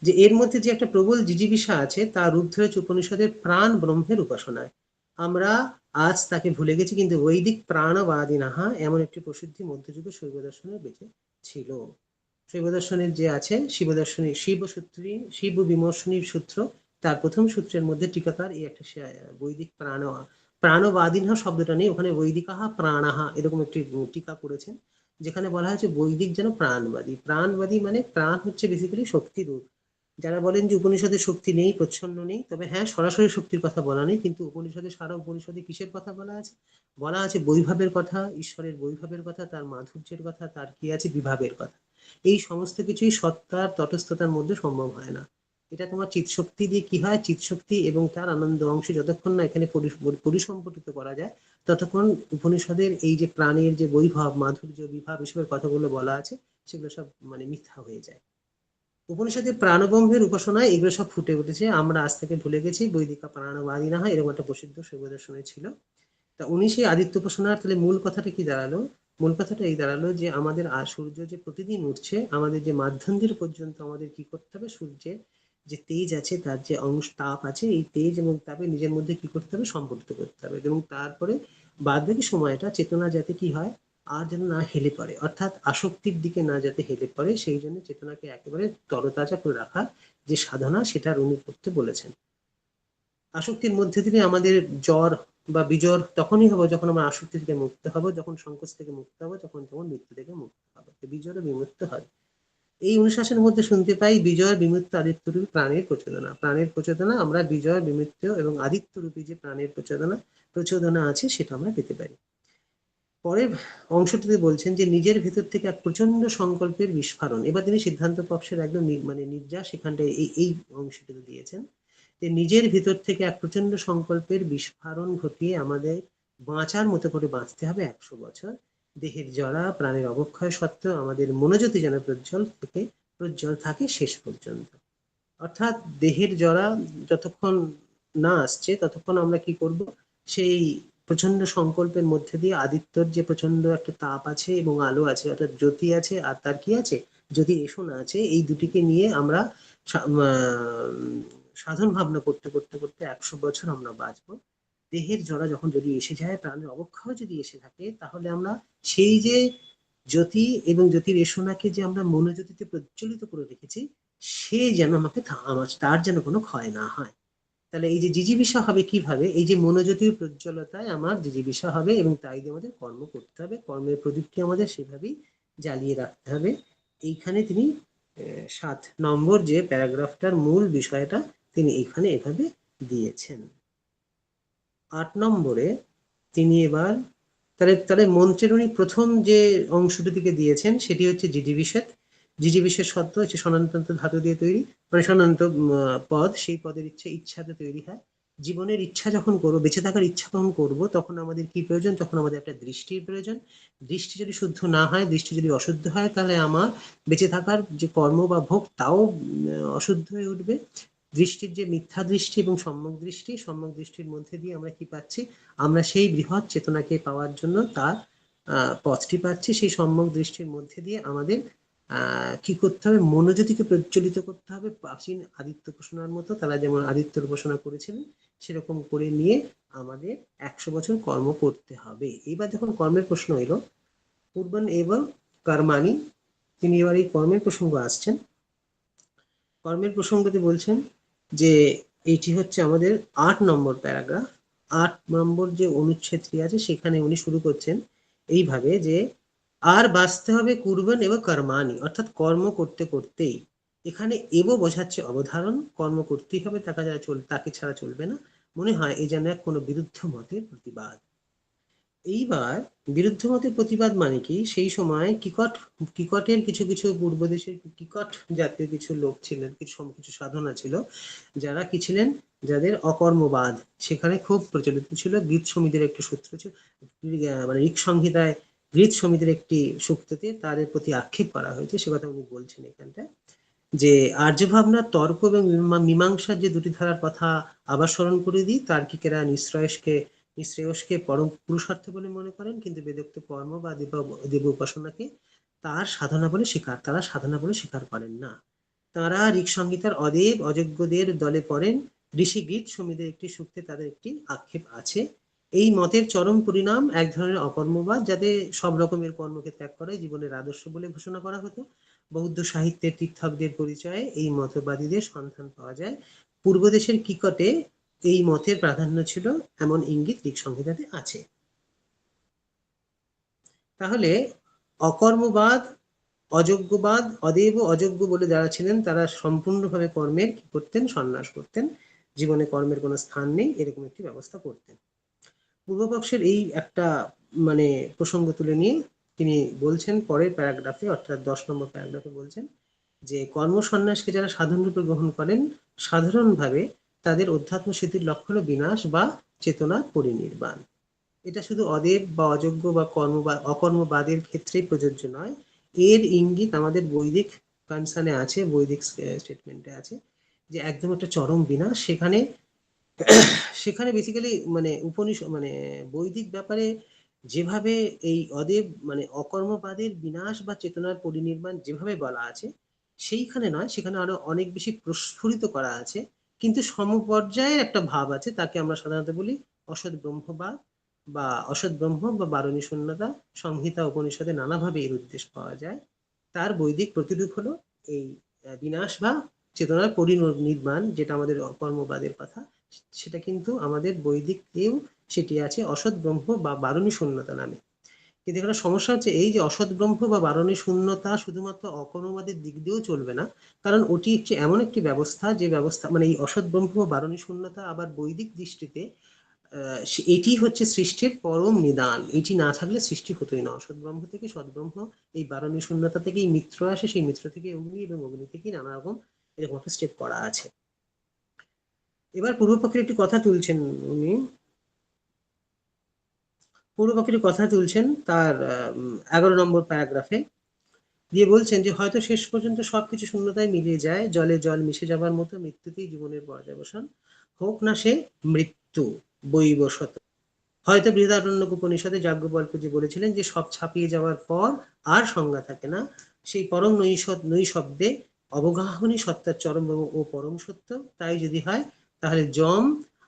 যে এর মধ্যে যে একটা প্রবল জিজিবিষা আছে, তার রূপ ধরেছে উপনিষদের প্রাণ ব্রহ্মের উপাসনায়। আমরা আজ তাকে ভুলে গেছি, কিন্তু বৈদিক প্রাণবাদিনাহা এমন একটি প্রসিদ্ধি মধ্যযুগে শৈব দর্শনে বেঁচে ছিল। শৈব দর্শনের যে আছে শিবদর্শনী, শিবসূত্রী, শিব বিমর্শনীর সূত্র, তার প্রথম সূত্রের মধ্যে টিকাকার এই একটা বৈদিক প্রাণবাদিনহা শব্দটা নেই, ওখানে বৈদিকাহা প্রাণাহা এরকম একটি টিকা করেছেন, যেখানে বলা হয়েছে বৈদিক যেন প্রাণবাদী। প্রাণবাদী মানে প্রাণ হচ্ছে বেসিক্যালি শক্তি রূপ। যারা বলেন যে উপনিষদে শক্তি নেই, প্রচ্ছন্ন নেই, তবে হ্যাঁ, সরাসরি শক্তির কথা বলা নেই, কিন্তু উপনিষদে, সারা উপনিষদে কিসের কথা বলা আছে? বলা আছে বৈভবের কথা, ঈশ্বরের বৈভবের কথা, তার মাধুর্যের কথা, তার কি আছে বিভাবের কথা। এই সমস্ত কিছুই সত্তার তটস্থতার মধ্যে সম্ভব হয় না। এটা তোমার চিৎশক্তি দিয়ে কি হয়? চিৎশক্তি এবং তার আনন্দ অংশ যতক্ষণ না এখানে পরিসম্পটিত করা যায়, ততক্ষণ উপনিষদের এই যে প্রাণের যে বৈভব, মাধুর্য, বিভাব, এসবের কথাগুলো বলা আছে, সেগুলো সব মানে মিথ্যা হয়ে যায়। উপনিষদের প্রাণব্রহ্মের উপাসনায় এগুলো সব ফুটে উঠেছে, আমরা আজ থেকে ভুলে গেছি। বৈদিকা প্রাণবাদী না হয়, এরকম একটা প্রসিদ্ধ শৈব দর্শনে ছিল। তা উনি সেই আদিত্য উপাসনার তাহলে মূল কথাটা কি দাঁড়ালো? মূল কথাটা এই দাঁড়ালো যে আমাদের সূর্য যে প্রতিদিন উঠছে, আমাদের যে মাধ্যান্তির পর্যন্ত আমাদের কি করতে হবে? সূর্যের যে তেজ আছে, তার যে অংশ তাপ আছে, এই তেজ এবং তাপে নিজের মধ্যে কি করতে হবে? সম্পর্কিত করতে হবে, এবং তারপরে বাদ বাকি সময়টা চেতনা যাতে কি হয়, আর যেন না হেলে পড়ে, অর্থাৎ আসক্তির দিকে না যাতে হেলে পড়ে, সেই জন্য চেতনাকে একেবারে তরতাজা করে রাখা যে সাধনা, সেটার উনি করতে বলেছেন। আসক্তির মধ্যে থেকে আমাদের জ্বর বা বিজর তখনই হবে যখন আমরা আসক্তি থেকে মুক্ত হব, যখন সংকোচ থেকে মুক্ত হব, তখন মৃত্যু থেকে মুক্ত হবে, বিজয় বিমুক্ত হয়। এই অনুশাসনের মধ্যে শুনতে পাই বিজয় বিমুক্ত আদিত্য রূপী প্রাণের প্রচোদনা। প্রাণের প্রচোদনা আমরা বিজয় বিমুক্ত এবং আদিত্য রূপী যে প্রাণের প্রচোদনা আছে, সেটা আমরা পেতে পারি। পরের অংশটিতে বলছেন যে নিজের ভেতর থেকে এক প্রচন্ড সংকল্পের বিস্ফোরণ। এবার তিনি সিদ্ধান্ত পক্ষের একদম মানে নির্যাস এখানটায় এই অংশটিতে দিয়েছেন যে নিজের ভিতর থেকে এক প্রচন্ড সংকল্পের বিস্ফোরণ ঘটিয়ে আমাদের বাঁচার মতো করে বাঁচতে হবে 100 বছর। দেহের জরা, প্রাণের অবক্ষয় সত্ত্বেও আমাদের মনোজ্যোতি যেন প্রজ্জ্বল থাকে শেষ পর্যন্ত। অর্থাৎ দেহের জরা যতক্ষণ না আসছে, ততক্ষণ আমরা কি করব? সেই প্রচন্ড সংকল্পের মধ্যে দিয়ে আদিত্যর যে প্রচন্ড একটা তাপ আছে এবং আলো আছে, অর্থাৎ জ্যোতি আছে, আর তার কি আছে? জ্যোতির এসনা আছে, এই দুটিকে নিয়ে আমরা সাধন ভাবনা করতে করতে করতে 100 বছর আমরা বাঁচবো। দেহের জরা যখন যদি এসে যায়, প্রাণের অবক্ষয় যদি এসে থাকে, তাহলে আমরা সেই যে জ্যোতি এবং জ্যোতির এসনাকে যে আমরা মনোজ্যোতিতে প্রজ্বলিত করে রেখেছি, সে যেন আমাকে তার যেন কোনো ক্ষয় না হয়। তাহলে এই যে জিজিবিষা হবে কিভাবে? এই যে মনোজ্যোতির প্রজ্জ্বলতায় আমার জিজিবিষা হবে, এবং তাই দিয়ে আমাদের কর্ম করতে হবে, কর্মের প্রদীপকে আমাদের সেভাবেই জ্বালিয়ে রাখতে হবে। এইখানে তিনি 7 নম্বর যে প্যারাগ্রাফটার মূল বিষয়টা তিনি এখানে এভাবে দিয়েছেন। 8 নম্বরে তিনি এবার তাহলে তাহলে মন্ত্রের উনি প্রথম যে অংশটিকে দিয়েছেন, সেটি হচ্ছে জিজিবিষেদ। জিজিবিষেদ শব্দ হচ্ছে সনাতন ধাতু দিয়ে তৈরি, মানে সনাতন পদ, সেই পদের ইচ্ছাতে তৈরি হয়। জীবনের ইচ্ছা যখন করবো, বেঁচে থাকার ইচ্ছা যখন করবো, তখন আমাদের কি প্রয়োজন? তখন আমাদের একটা দৃষ্টির প্রয়োজন। দৃষ্টি যদি শুদ্ধ না হয়, দৃষ্টি যদি অশুদ্ধ হয়, তাহলে আমার বেঁচে থাকার যে কর্ম বা ভোগ, তাও অশুদ্ধ হয়ে উঠবে। দৃষ্টির যে মিথ্যা দৃষ্টি এবং সম্যক দৃষ্টি, সম্যক দৃষ্টির মধ্যে দিয়ে আমরা কি পাচ্ছি? আমরা সেই বৃহৎ চেতনাকে পাওয়ার জন্য তার পথটি পাচ্ছি। সেই সম্যক দৃষ্টির মধ্যে দিয়ে আমাদের কি করতে হবে, মনোজ্যোতিকে প্রজ্বলিত করতে হবে প্রাচীন আদিত্য উপাসনার মতো। তারা যেমন আদিত্যর উপাসনা করেছিলেন সেরকম করে নিয়ে আমাদের 100 বছর কর্ম করতে হবে। এবার যখন কর্মের প্রশ্ন এলো, পূর্বন এবং কর্মাণি, তিনি এবার এই কর্মের প্রসঙ্গ আসছেন। কর্মের প্রসঙ্গতে বলছেন যে এইটি হচ্ছে আমাদের 8 নম্বর প্যারাগ্রাফ। 8 নম্বর যে অনুচ্ছেদটি আছে সেখানে উনি শুরু করছেন এইভাবে যে আর বাঁচতে হবে কুর্বন এবং কর্মাণি, অর্থাৎ কর্ম করতে করতেই। এখানে এব বোঝাচ্ছে অবধারণ, কর্ম করতেই হবে, তাকে ছাড়া চলবে না। মনে হয় এই যেন এক কোনো বিরুদ্ধ মতের প্রতিবাদ। এইবার বিরুদ্ধ মতের প্রতিবাদ মানে কি, সেই সময় কিকটের কিছু কিছু পূর্ব দেশের কিকট জাতীয় কিছু লোক ছিলেন, কিছু সাধনা ছিল, যারা কি ছিলেন, যাদের অকর্মবাদ সেখানে খুব প্রচলিত ছিল। গীত সমিতির একটি সূত্র ছিল, মানে ঋক সংহিতায় গীত সমিতির একটি সূক্ততে তাদের প্রতি আক্ষেপ করা হয়েছে, সে কথা উনি বলছেন এখানটায়। যে আর্য ভাবনার তর্ক এবং মীমাংসার যে দুটি ধারার কথা আবার স্মরণ করে দিই। তার্কিকেরা নিঃশ্রেয়সকে পরম পুরুষার্থ বলে মনে করেন, কিন্তু বেদোক্ত কর্ম বা দেব উপাসনাকে তারা সাধনা বলে স্বীকার করেন না। তারা ঋক সংহিতার অদেব অযোগ্যদের দলে পড়েন। ঋষি গীত সমিতির একটি সূক্তে তাদের একটি আক্ষেপ আছে। এই মতের চরম পরিণাম এক ধরনের অকর্মবাদ, যাতে সব রকমের কর্মকে ত্যাগ করে জীবনের আদর্শ বলে ঘোষণা করা হতো। বৌদ্ধ সাহিত্যের তীর্থকদের পরিচয়ে এই মতবাদীদের সন্ধান পাওয়া যায়। পূর্ব দেশের কিকটে এই মতের প্রাধান্য ছিল এমন ইঙ্গিত ঋক সংহিতাতে আছে। তাহলে অকর্মবাদ, অযোগ্যবাদ, অদেব অযোগ্য বলে যারা ছিলেন তারা সম্পূর্ণভাবে কর্মের কি করতেন, সন্ন্যাস করতেন, জীবনে কর্মের কোনো স্থান নেই, এরকম একটি ব্যবস্থা করতেন। পূর্বপক্ষের এই একটা মানে প্রসঙ্গ তুলে নিয়ে তিনি বলছেন পরের প্যারাগ্রাফে, অর্থাৎ 10 নম্বর প্যারাগ্রাফে বলছেন যে কর্ম সন্ন্যাসকে যারা সাধন রূপে গ্রহণ করেন, সাধারণভাবে তাদের অধ্যাত্ম সিদ্ধির লক্ষ্য হলো বিনাশ বা চেতনার পরিনির্বাণ। এটা শুধু অদেব বা অযোগ্য বা অকর্মবাদের ক্ষেত্রেই প্রযোজ্য নয়, এর ইঙ্গিত আমাদের বৈদিক কনসার্নে আছে, বৈদিক স্টেটমেন্টে আছে, যে একদম একটা চরম বিনাশ। সেখানে বেসিক্যালি মানে মানে বৈদিক ব্যাপারে যেভাবে এই অদেব মানে অকর্মবাদের বিনাশ বা চেতনার পরিনির্বাণ যেভাবে বলা আছে সেইখানে নয়, সেখানে আরো অনেক বেশি প্রস্ফুরিত করা আছে। কিন্তু সমপর্যায়ের একটা ভাব আছে, তাকে আমরা সাধারণত বলি অসৎ ব্রহ্মবাদ বা অসৎ ব্রহ্ম বা বারণী শূন্যতা। সংহিতা উপনিষদে নানাভাবে এর উদ্দেশ্য পাওয়া যায়। তার বৈদিক প্রতিরূপ হলো এই বিনাশ বা চেতনার পরিনির্বাণ, যেটা আমাদের কর্মবাদের কথা। সেটা কিন্তু আমাদের বৈদিকেও সেটি আছে অসৎ ব্রহ্ম বা বারণী শূন্যতা নামে। কিন্তু এখানে সমস্যা হচ্ছে এই যে অসৎ ব্রহ্ম বা বারণী শূন্যতা শুধুমাত্র অকর্মবাদের দিক দিয়েও চলবে না, কারণ ওটি হচ্ছে এমন একটি ব্যবস্থা, যে ব্যবস্থা মানে এই অসৎ ব্রহ্ম বা বারণী শূন্যতা আবার বৈদিক দৃষ্টিতে এটি হচ্ছে সৃষ্টির পরম নিদান। এটি না থাকলে সৃষ্টি হতোই না। অসৎ ব্রহ্ম থেকে সদ্ব্রহ্ম, এই বারণী শূন্যতা থেকেই মিত্র আসে, সেই মিত্র থেকে অগ্নি, এবং অগ্নি থেকেই নানা রকম এরকম একটা স্টেপ করা আছে। এবার পূর্বপক্ষের একটি কথা তুলছেন উনি, তার 11 নম্বর প্যারাগ্রাফে দিয়ে বলছেন যে হয়তো শেষ পর্যন্ত সবকিছু শূন্যতায় মিলিয়ে যায়, জলে জল মিশে যাবার মতো মৃত্যুতেই জীবনের পর্যাবসান, হোক না সে মৃত্যু বৈবশত। হয়তো বৃহদারণ্যক উপনিষদে যাজ্ঞবল্ক্য যে বলেছিলেন যে সব ছাপিয়ে যাওয়ার পর আর সংজ্ঞা থাকে না, সেই পরম নৈশব্দে অবগাহনী সত্তার চরম ও পরম সত্য। তাই যদি হয় তাহলে যম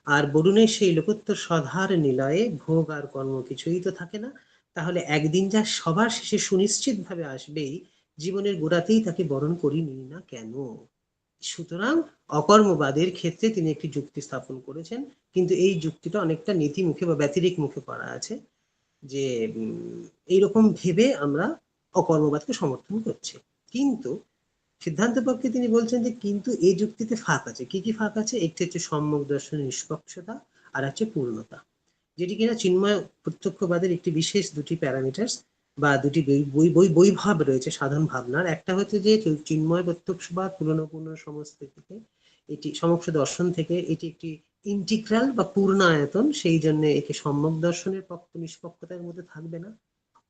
আর বরুণের সেই লোকোত্তর সধার নিলয়ে ভোগ আর কর্ম কিছুই তো থাকে না। তাহলে একদিন যা সবার শেষে সুনিশ্চিত ভাবে আসবেই, জীবনের গোড়াতেই তাকে বরণ করিনি না কেন। সুতরাং অকর্মবাদের ক্ষেত্রে তিনি একটি যুক্তি স্থাপন করেছেন, কিন্তু এই যুক্তিটা অনেকটা নীতিমুখে বা ব্যতিরেক মুখে করা আছে, যে এইরকম ভেবে আমরা অকর্মবাদকে সমর্থন করছি। কিন্তু সিদ্ধান্ত পক্ষে তিনি বলছেন যে কিন্তু এই যুক্তিতে ফাঁক আছে। কি কি ফাঁক আছে? একটি হচ্ছে সম্যক দর্শনের নিষ্পক্ষতা, আর হচ্ছে পূর্ণতা, যেটি কিনা চিন্ময় প্রত্যক্ষবাদের একটি বিশেষ দুটি প্যারামিটার্স বা দুটি বৈভাব রয়েছে সাধারণ ভাবনার। একটা হচ্ছে যে চিন্ময় প্রত্যক্ষবাদ পুরনো সমস্ত থেকে, এটি সমস্ত দর্শন থেকে এটি একটি ইন্টিগ্রাল বা পূর্ণায়তন, সেই জন্য একে সম্যক দর্শনের নিষ্পক্ষতার মধ্যে থাকবে না,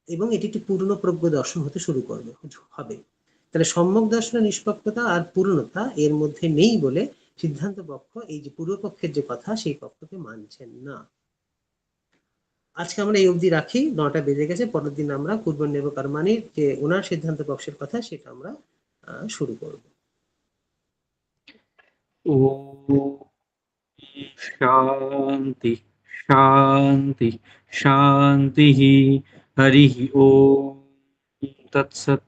এবং এটি একটি পূর্ণপ্রজ্ঞ দর্শন হতে শুরু হবে। তাহলে সম্যক দর্শনের নিষ্পক্ষতা আর পূর্ণতা এর মধ্যে নেই বলে সিদ্ধান্ত পক্ষ এই যে পূর্বপক্ষের যে কথা সেই পক্ষকে মানছেন না। আজকে আমরা এই অবধি রাখি, 9টা বেজে গেছে। পরের দিন আমরা পূর্বনির্ভ কর্মাণির যে ওনার সিদ্ধান্ত পক্ষের কথা সেটা আমরা শুরু করব। ॐ शान्ति शान्ति शान्तिः हरिः ॐ तत्सत्।